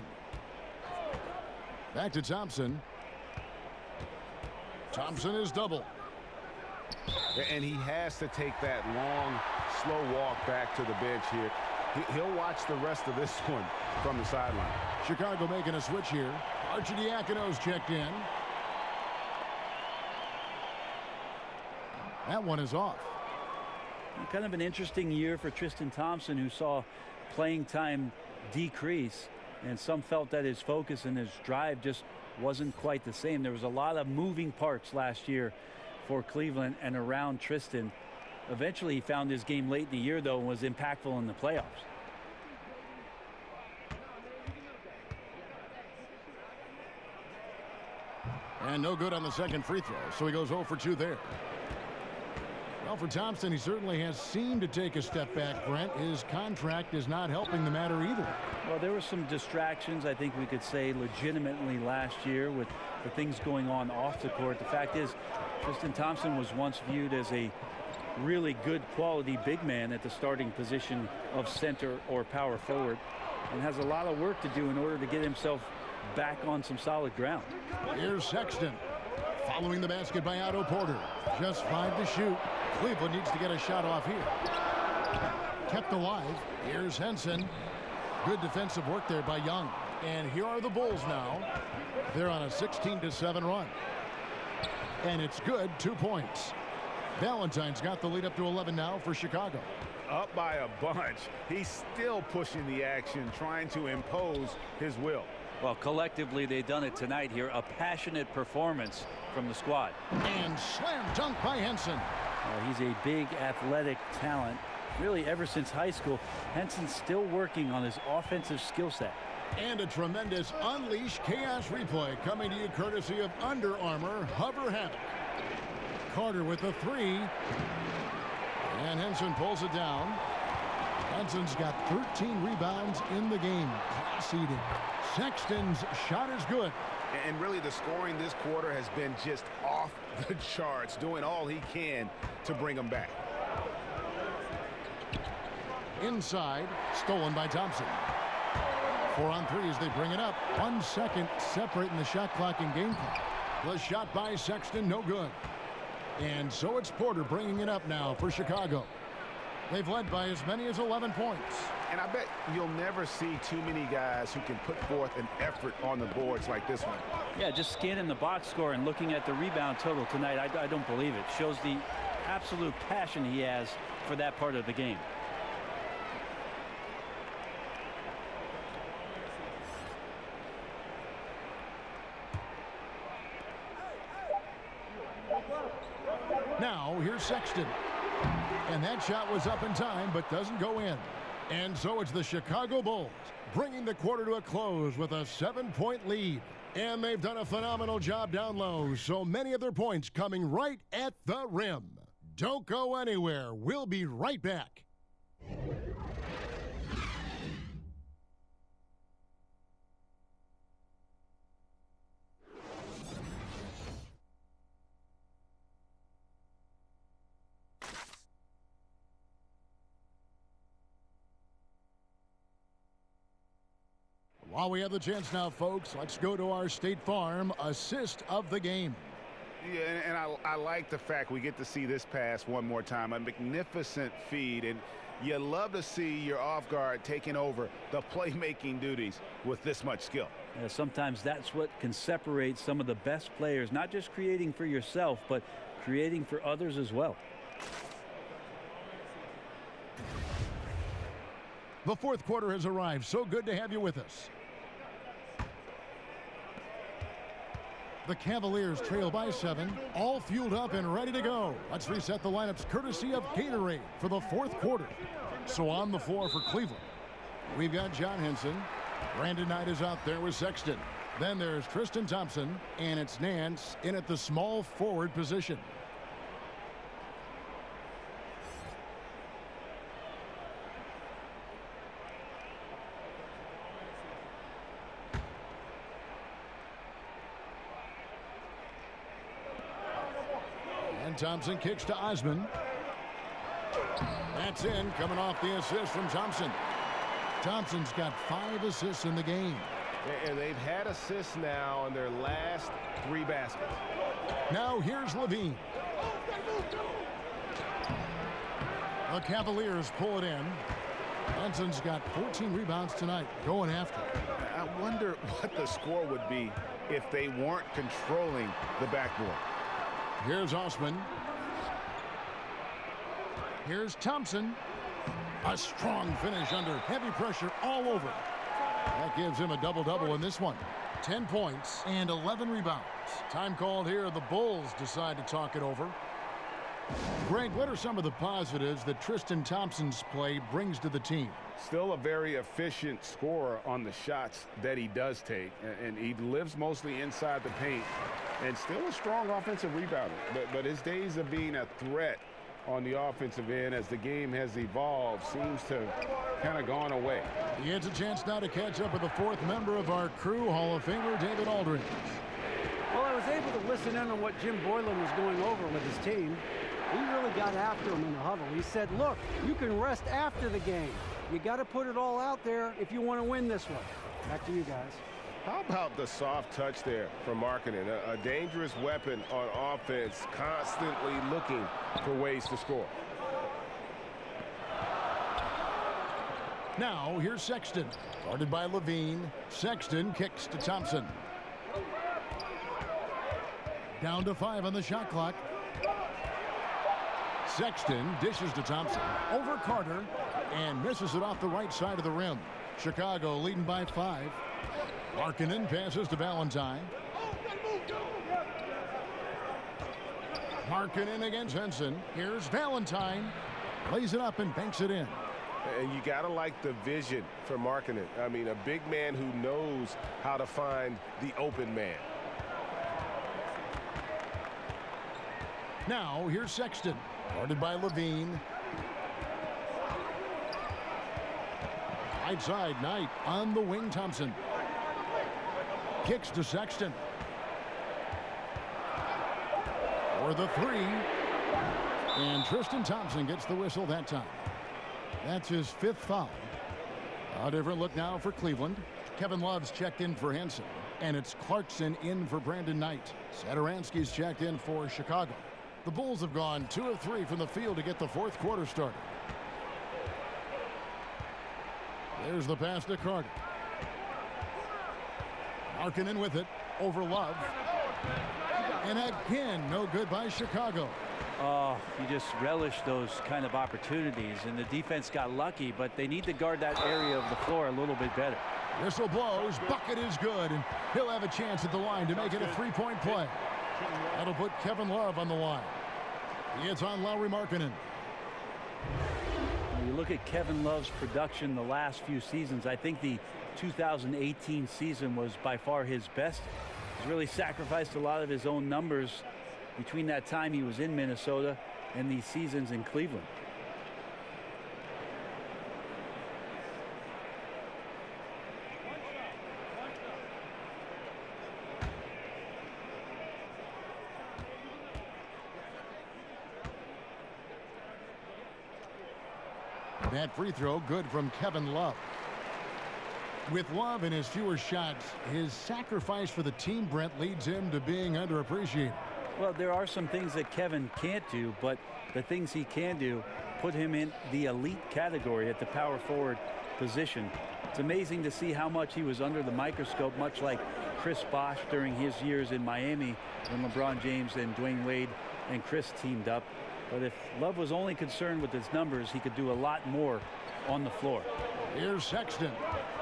Back to Thompson. Thompson is double. And he has to take that long, slow walk back to the bench here. He'll watch the rest of this one from the sideline. Chicago making a switch here. Arcidiacono's checked in. That one is off. Kind of an interesting year for Tristan Thompson, who saw playing time decrease, and some felt that his focus and his drive just wasn't quite the same. There was a lot of moving parts last year for Cleveland and around Tristan. Eventually he found his game late in the year though and was impactful in the playoffs. And no good on the second free throw, so he goes 0 for 2 there. Well, for Thompson, he certainly has seemed to take a step back, Brent. His contract is not helping the matter either. Well, there were some distractions, I think we could say, legitimately last year with the things going on off the court. The fact is, Tristan Thompson was once viewed as a really good quality big man at the starting position of center or power forward, and has a lot of work to do in order to get himself back on some solid ground. Here's Sexton following the basket by Otto Porter. Just 5 to shoot. Cleveland needs to get a shot off here. Kept alive. Here's Henson. Good defensive work there by Young. And here are the Bulls now. They're on a 16-7 run. And it's good. 2 points. Valentine's got the lead up to 11 now for Chicago. Up by a bunch. He's still pushing the action, trying to impose his will. Well, collectively, they've done it tonight here. A passionate performance from the squad. And slam dunk by Henson. He's a big athletic talent. Really, ever since high school, Henson's still working on his offensive skill set. And a tremendous Unleash Chaos replay coming to you courtesy of Under Armour Hover Havoc. Carter with the 3. And Henson pulls it down. Henson's got 13 rebounds in the game. Class eating. Sexton's shot is good. And really the scoring this quarter has been just off the charts, doing all he can to bring them back. Inside, stolen by Thompson. 4 on 3 as they bring it up. 1 second separating the shot clock and game clock. The shot by Sexton, no good. And so it's Porter bringing it up now for Chicago. They've led by as many as 11 points. And I bet you'll never see too many guys who can put forth an effort on the boards like this one. Yeah, just scanning the box score and looking at the rebound total tonight, I don't believe it. Shows the absolute passion he has for that part of the game. Now, here's Sexton. And that shot was up in time, but doesn't go in. And so it's the Chicago Bulls bringing the quarter to a close with a 7-point lead. And they've done a phenomenal job down low, so many of their points coming right at the rim. Don't go anywhere. We'll be right back. While we have the chance now, folks, let's go to our State Farm assist of the game. Yeah, and I like the fact we get to see this pass one more time. A magnificent feed, and you love to see your off guard taking over the playmaking duties with this much skill. Yeah, sometimes that's what can separate some of the best players, not just creating for yourself, but creating for others as well. The fourth quarter has arrived. So good to have you with us. The Cavaliers trail by 7, all fueled up and ready to go. Let's reset the lineups courtesy of Gatorade for the fourth quarter. So on the floor for Cleveland, we've got John Henson. Brandon Knight is out there with Sexton. Then there's Tristan Thompson, and it's Nance in at the small forward position. And Thompson kicks to Osman. That's in, coming off the assist from Thompson. Thompson's got 5 assists in the game. And they've had assists now in their last 3 baskets. Now here's Levine. The Cavaliers pull it in. Henson's got 14 rebounds tonight, going after. I wonder what the score would be if they weren't controlling the backboard. Here's Osman. Here's Thompson. A strong finish under heavy pressure all over. That gives him a double-double in this one. 10 points and 11 rebounds. Time called here. The Bulls decide to talk it over. Greg, what are some of the positives that Tristan Thompson's play brings to the team? Still a very efficient scorer on the shots that he does take, and he lives mostly inside the paint, and still a strong offensive rebounder. But his days of being a threat on the offensive end as the game has evolved seems to kind of gone away. He gets a chance now to catch up with the 4th member of our crew, Hall of Famer David Aldridge. Well, I was able to listen in on what Jim Boylan was going over with his team. He really got after him in the huddle. He said, look, you can rest after the game. You got to put it all out there if you want to win this one. Back to you guys. How about the soft touch there from Markkanen? A dangerous weapon on offense, constantly looking for ways to score. Now, here's Sexton. Guarded by Levine. Sexton kicks to Thompson. Down to 5 on the shot clock. Sexton dishes to Thompson. Over Carter. And misses it off the right side of the rim. Chicago leading by 5. Markkanen passes to Valentine. Markkanen against Henson. Here's Valentine. Lays it up and banks it in. And you got to like the vision for Markkanen. I mean, a big man who knows how to find the open man. Now, here's Sexton. Guarded by Levine. Right side, Knight on the wing, Thompson. Kicks to Sexton. For the 3. And Tristan Thompson gets the whistle that time. That's his 5th foul. A different look now for Cleveland. Kevin Love's checked in for Henson. And it's Clarkson in for Brandon Knight. Satoransky's checked in for Chicago. The Bulls have gone 2 of 3 from the field to get the 4th quarter started. There's the pass to Carter. Markkanen with it over Love. And again, no good by Chicago. Oh, you just relish those kind of opportunities, and the defense got lucky, but they need to guard that area of the floor a little bit better. Whistle blows, bucket is good, and he'll have a chance at the line to make it a 3-point play. That'll put Kevin Love on the line. It's on Lauri Markkanen. You look at Kevin Love's production the last few seasons. I think the 2018 season was by far his best. He's really sacrificed a lot of his own numbers between that time he was in Minnesota and these seasons in Cleveland. That free throw good from Kevin Love. With Love and his fewer shots, his sacrifice for the team, Brent, leads him to being underappreciated. Well, there are some things that Kevin can't do, but the things he can do put him in the elite category at the power forward position. It's amazing to see how much he was under the microscope, much like Chris Bosh during his years in Miami when LeBron James and Dwayne Wade and Chris teamed up. But if Love was only concerned with his numbers, he could do a lot more on the floor. Here's Sexton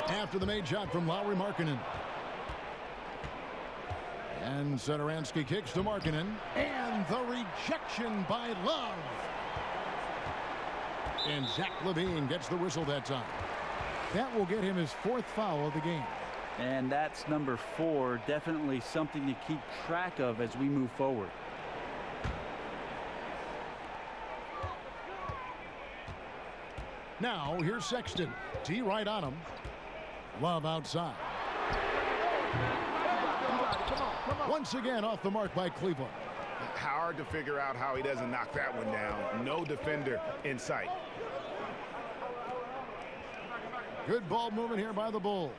after the made shot from Lauri Markkanen. And Satoransky kicks to Markkanen. And the rejection by Love. And Zach LaVine gets the whistle that time. That will get him his 4th foul of the game. And that's number 4. Definitely something to keep track of as we move forward. Now here's Sexton. T right on him. Love outside. Once again off the mark by Cleveland. Hard to figure out how he doesn't knock that one down. No defender in sight. Good ball movement here by the Bulls.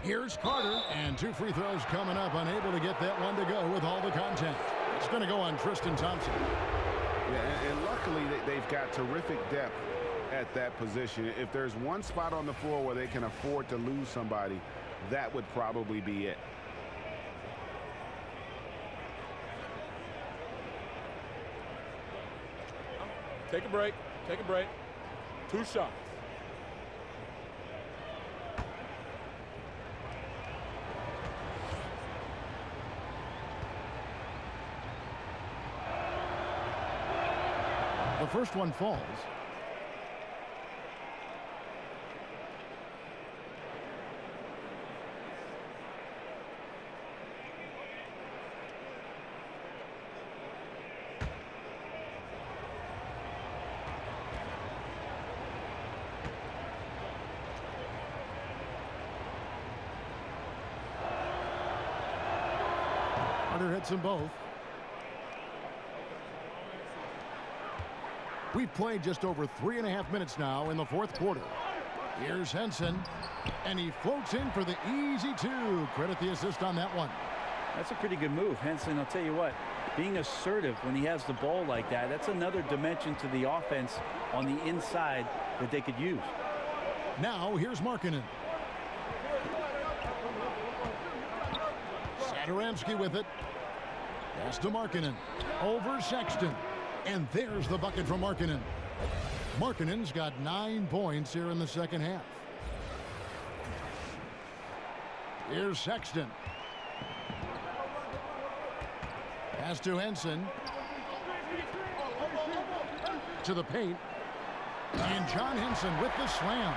Here's Carter, and 2 free throws coming up, unable to get that one to go with all the contact. It's going to go on Tristan Thompson. Yeah, and luckily they've got terrific depth at that position. If there's one spot on the floor where they can afford to lose somebody, that would probably be it. Take a break. Take a break. 2 shots. The first one falls. Carter hits them both. We've played just over 3.5 minutes now in the 4th quarter. Here's Henson, and he floats in for the easy 2. Credit the assist on that one. That's a pretty good move. Henson, I'll tell you what, being assertive when he has the ball like that, that's another dimension to the offense on the inside that they could use. Now here's Markkanen. Satoransky with it. Pass to Markkanen. Over Sexton. And there's the bucket from Markkanen. Markkanen's got 9 points here in the second half. Here's Sexton. Pass to Henson. To the paint. And John Henson with the slam.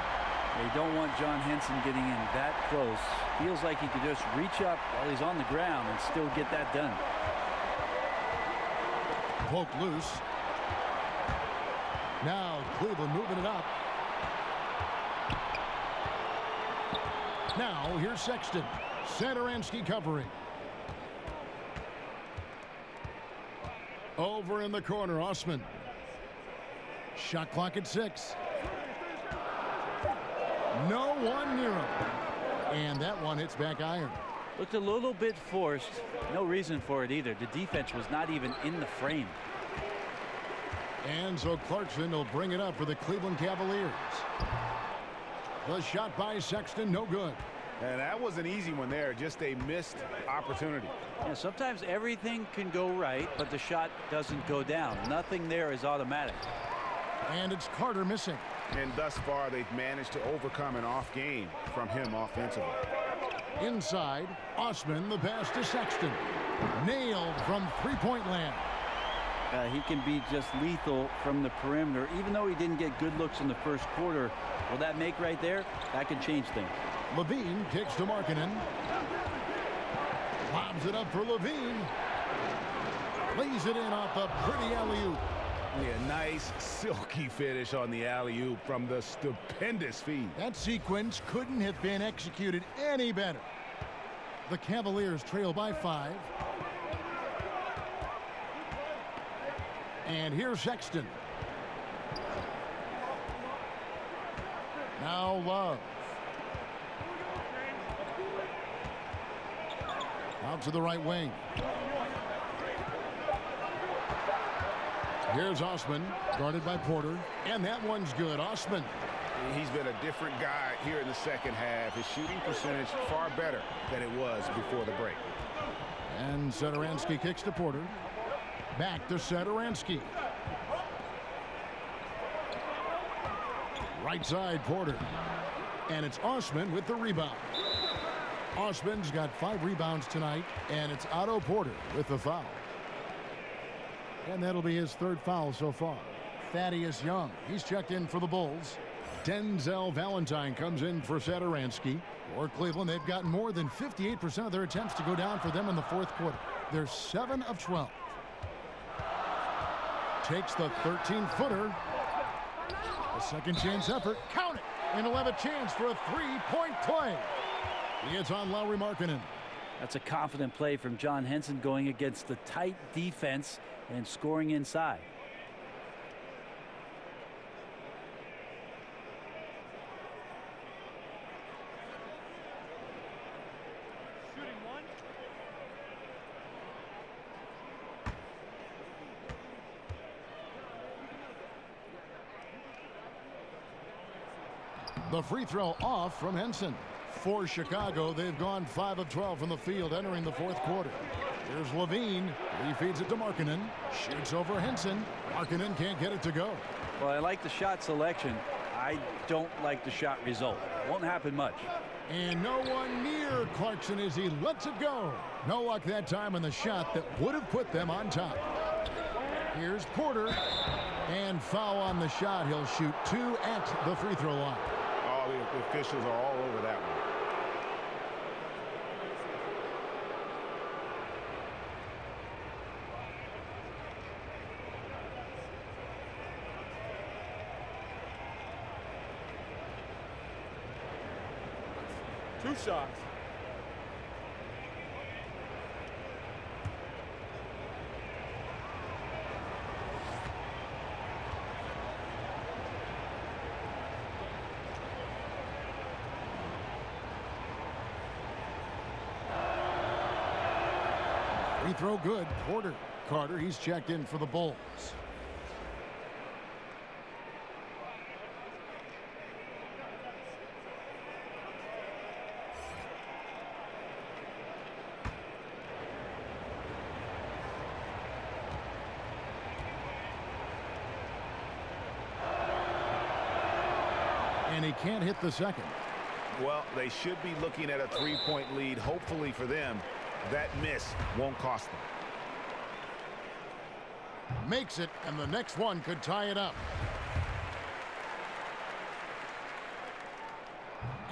They don't want John Henson getting in that close. Feels like he could just reach up while he's on the ground and still get that done. Poke loose. Now Cleveland moving it up. Now here's Sexton. Satoransky covering. Over in the corner, Osman. Shot clock at 6. No one near him. And that one hits back iron. Looked a little bit forced. No reason for it either. The defense was not even in the frame. And so Clarkson will bring it up for the Cleveland Cavaliers. The shot by Sexton, no good. And that was an easy one there, just a missed opportunity. Yeah, sometimes everything can go right, but the shot doesn't go down. Nothing there is automatic. And it's Carter missing. And thus far, they've managed to overcome an off game from him offensively. Inside, Osman, the pass to Sexton. Nailed from three-point land. He can be just lethal from the perimeter. Even though he didn't get good looks in the first quarter, will that make right there? That can change things. LaVine kicks to Markkanen. Lobs it up for LaVine. Lays it in off the pretty alley-oop. Yeah, nice silky finish on the alley-oop from the stupendous feed. That sequence couldn't have been executed any better. The Cavaliers trail by 5. And here's Sexton. Now Love. Out to the right wing. Here's Osman, guarded by Porter, and that one's good. Osman. He's been a different guy here in the second half. His shooting percentage far better than it was before the break. And Satoransky kicks to Porter. Back to Satoransky. Right side, Porter. And it's Osman with the rebound. Osman's got 5 rebounds tonight, and it's Otto Porter with the foul. And that'll be his 3rd foul so far. Thaddeus Young, he's checked in for the Bulls. Denzel Valentine comes in for Satoransky. For Cleveland, they've gotten more than 58% of their attempts to go down for them in the 4th quarter. They're 7 of 12. Takes the 13-footer. A second chance effort. Count it! And he'll have a chance for a 3-point play. It's on Lauri Markkanen. That's a confident play from John Henson, going against the tight defense and scoring inside. The free throw off from Henson. For Chicago, they've gone 5 of 12 from the field entering the 4th quarter. Here's Levine. He feeds it to Markkanen. Shoots over Henson. Markkanen can't get it to go. Well, I like the shot selection. I don't like the shot result. Won't happen much. And no one near Clarkson as he lets it go. No luck that time on the shot that would have put them on top. Here's Porter. And foul on the shot. He'll shoot 2 at the free throw line. Oh, the officials are all over that one. Two shots. Free throw good. Porter. Carter, he's checked in for the Bulls. And he can't hit the second. Well, they should be looking at a 3-point lead. Hopefully for them, that miss won't cost them. Makes it, and the next one could tie it up.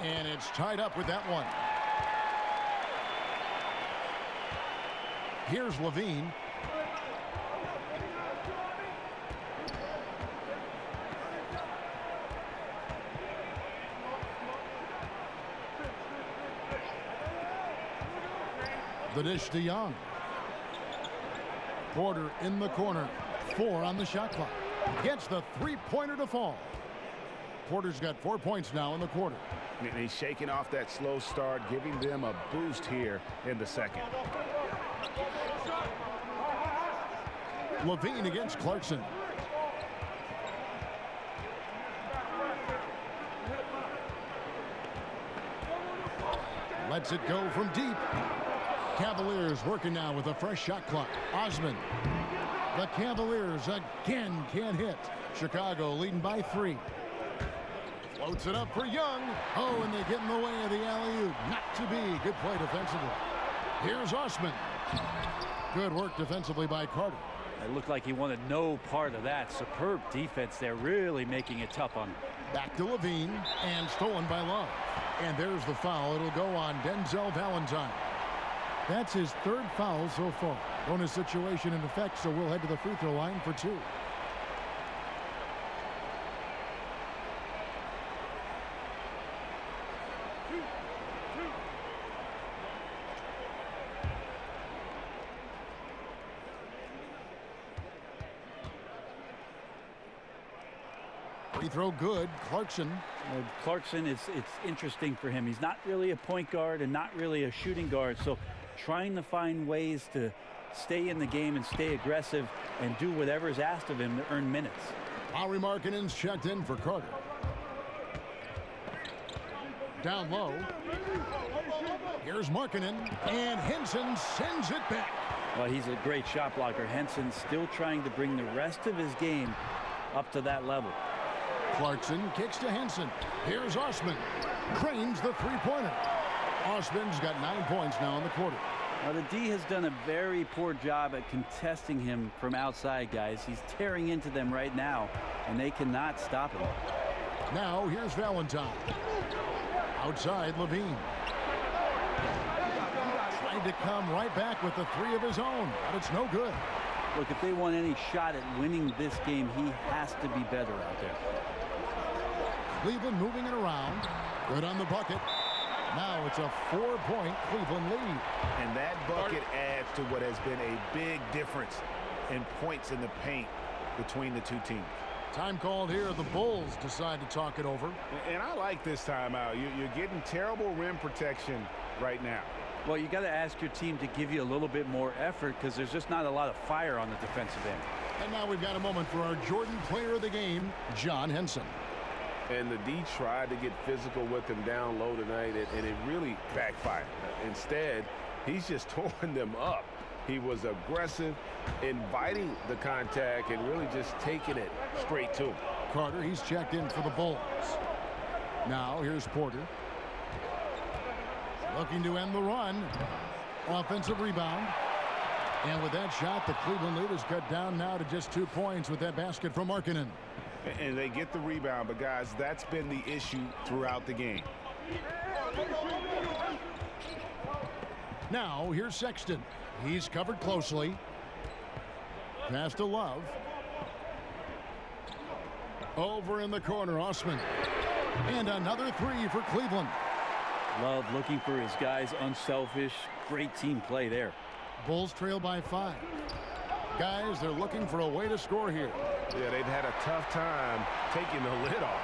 And it's tied up with that one. Here's Levine. The dish to Young. Porter in the corner. 4 on the shot clock. Gets the 3-pointer to fall. Porter's got 4 points now in the quarter. And he's shaking off that slow start, giving them a boost here in the second. Levine against Clarkson. Lets it go from deep. Cavaliers working now with a fresh shot clock. Osman. The Cavaliers again can't hit. Chicago leading by 3. Floats it up for Young. Oh, and they get in the way of the alley-oop. Not to be. Good play defensively. Here's Osman. Good work defensively by Carter. It looked like he wanted no part of that. Superb defense there, really making it tough on him. Back to Levine, and stolen by Love. And there's the foul. It'll go on Denzel Valentine. That's his 3rd foul so far. Bonus situation in effect, so we'll head to the free throw line for 2. Free throw good. Clarkson. Clarkson, it's interesting for him. He's not really a point guard and not really a shooting guard, so trying to find ways to stay in the game and stay aggressive and do whatever is asked of him to earn minutes. Lauri Markkanen's checked in for Carter. Down low. Here's Markkanen, and Henson sends it back. Well, he's a great shot blocker. Henson still trying to bring the rest of his game up to that level. Clarkson kicks to Henson. Here's Osman. Cranes the three-pointer. Osman's got 9 points now in the quarter. Now, the D has done a very poor job at contesting him from outside, guys. He's tearing into them right now, and they cannot stop him. Now, here's Valentine. Outside, Levine. Trying to come right back with the three of his own, but it's no good. Look, if they want any shot at winning this game, he has to be better out there. Cleveland moving it around. Good on the bucket. Now it's a 4-point Cleveland lead. And that bucket adds to what has been a big difference in points in the paint between the two teams. Time called here. The Bulls decide to talk it over. And I like this timeout. You're getting terrible rim protection right now. Well, you got to ask your team to give you a little bit more effort because there's just not a lot of fire on the defensive end. And now we've got a moment for our Jordan player of the game, John Henson. And the D tried to get physical with him down low tonight, and it really backfired. Instead, he's just torn them up. He was aggressive, inviting the contact, and really just taking it straight to him. Carter, he's checked in for the Bulls. Now here's Porter. Looking to end the run. Offensive rebound. And with that shot, the Cleveland lead is cut down now to just 2 points with that basket from Markkanen. And they get the rebound, but guys, that's been the issue throughout the game. Now here's Sexton. He's covered closely. Pass to Love. Over in the corner, Osman. And another three for Cleveland. Love looking for his guys, unselfish. Great team play there. Bulls trail by 5. Guys, they're looking for a way to score here. Yeah, they've had a tough time taking the lid off.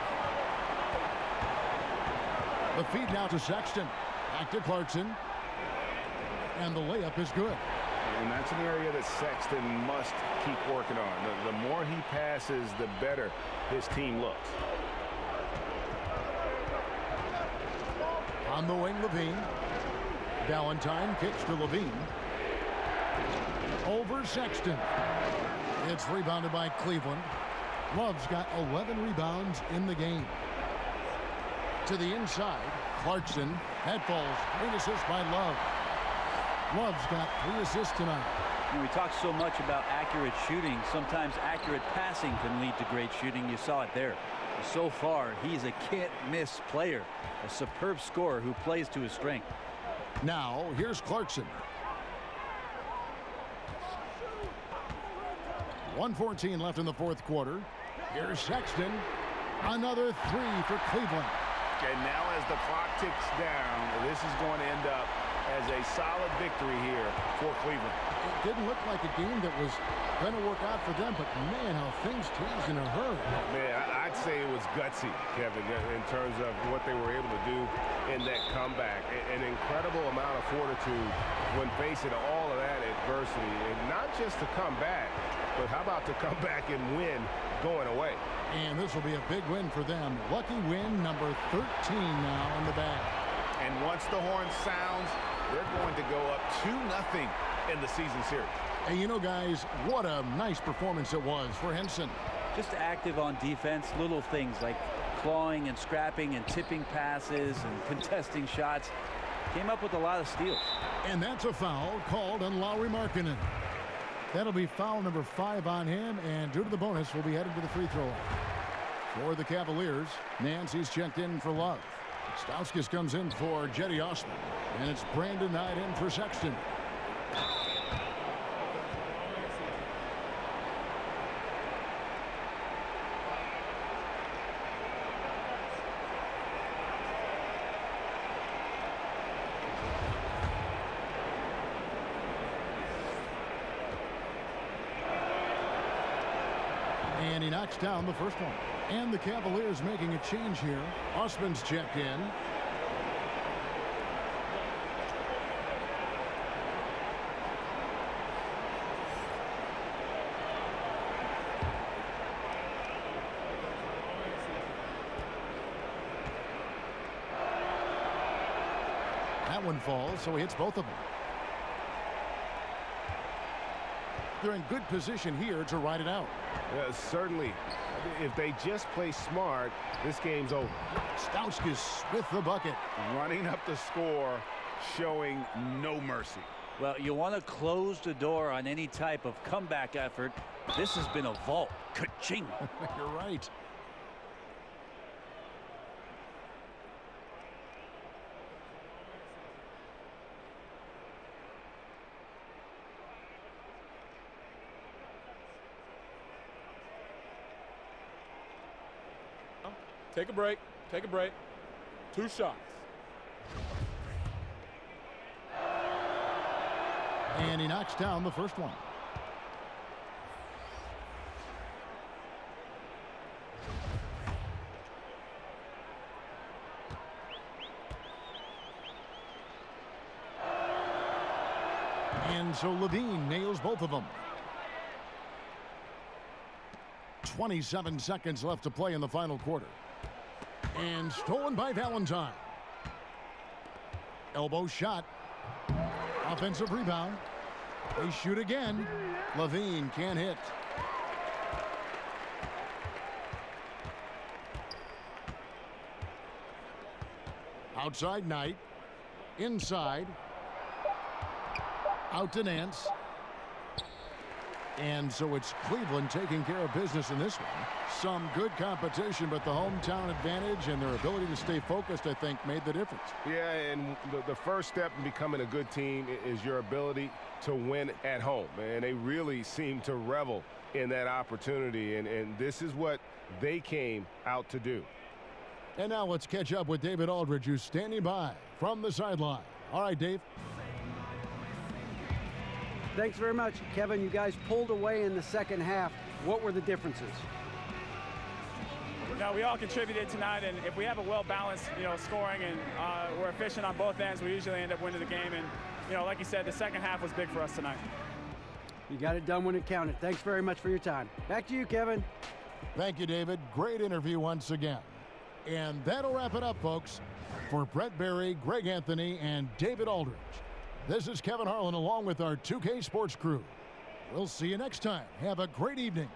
The feed now to Sexton. Back to Clarkson. And the layup is good. And that's an area that Sexton must keep working on. The more he passes, the better his team looks. On the wing, Levine. Valentine kicks to Levine. Over Sexton. It's rebounded by Cleveland. Love's got 11 rebounds in the game. To the inside, Clarkson. That falls. 8 assists by Love. Love's got 3 assists tonight. And we talk so much about accurate shooting. Sometimes accurate passing can lead to great shooting. You saw it there. So far, he's a can't-miss player. A superb scorer who plays to his strength. Now, here's Clarkson. 1:14 left in the fourth quarter. Here's Sexton. Another three for Cleveland. And now as the clock ticks down, this is going to end up as a solid victory here for Cleveland. It didn't look like a game that was going to work out for them, but man, how things changed in a hurry. Man, I'd say it was gutsy, Kevin, in terms of what they were able to do in that comeback. An incredible amount of fortitude when facing all of that adversity. And not just to come back, but how about to come back and win going away? And this will be a big win for them. Lucky win number 13 now in the bag. And once the horn sounds, they're going to go up 2-0 in the season series. And you know, guys, what a nice performance it was for Henson. Just active on defense, little things like clawing and scrapping and tipping passes and contesting shots. Came up with a lot of steals. And that's a foul called on Lauri Markkanen. That'll be foul number 5 on him, and due to the bonus, we'll be headed to the free throw line. For the Cavaliers, Nancy's checked in for Love. Stauskas comes in for Jetty Osman, and it's Brandon Knight in for Sexton. And he knocks down the first one. And the Cavaliers making a change here. Osman's checked in. That one falls, so he hits both of them. They're in good position here to ride it out. Certainly, if they just play smart, this game's over. Stauskas with the bucket. Running up the score, showing no mercy. Well, you want to close the door on any type of comeback effort. This has been a vault. Ka-ching. You're right. Take a break. Take a break. 2 shots. And he knocks down the first one. And so Levine nails both of them. 27 seconds left to play in the final quarter. And stolen by Valentine. Elbow shot. Offensive rebound. They shoot again. Levine can't hit. Outside Knight. Inside. Out to Nance. And so it's Cleveland taking care of business in this one. Some good competition, but the hometown advantage and their ability to stay focused, I think, made the difference. Yeah, and the first step in becoming a good team is your ability to win at home. And they really seem to revel in that opportunity, and this is what they came out to do. And now let's catch up with David Aldridge, who's standing by from the sideline. All right, Dave. Thanks very much, Kevin. You guys pulled away in the second half. What were the differences? No, we all contributed tonight, and if we have a well-balanced, scoring and we're efficient on both ends, we usually end up winning the game. And, like you said, the second half was big for us tonight. You got it done when it counted. Thanks very much for your time. Back to you, Kevin. Thank you, David. Great interview once again. And that'll wrap it up, folks. For Brett Berry, Greg Anthony, and David Aldridge, this is Kevin Harlan along with our 2K Sports crew. We'll see you next time. Have a great evening.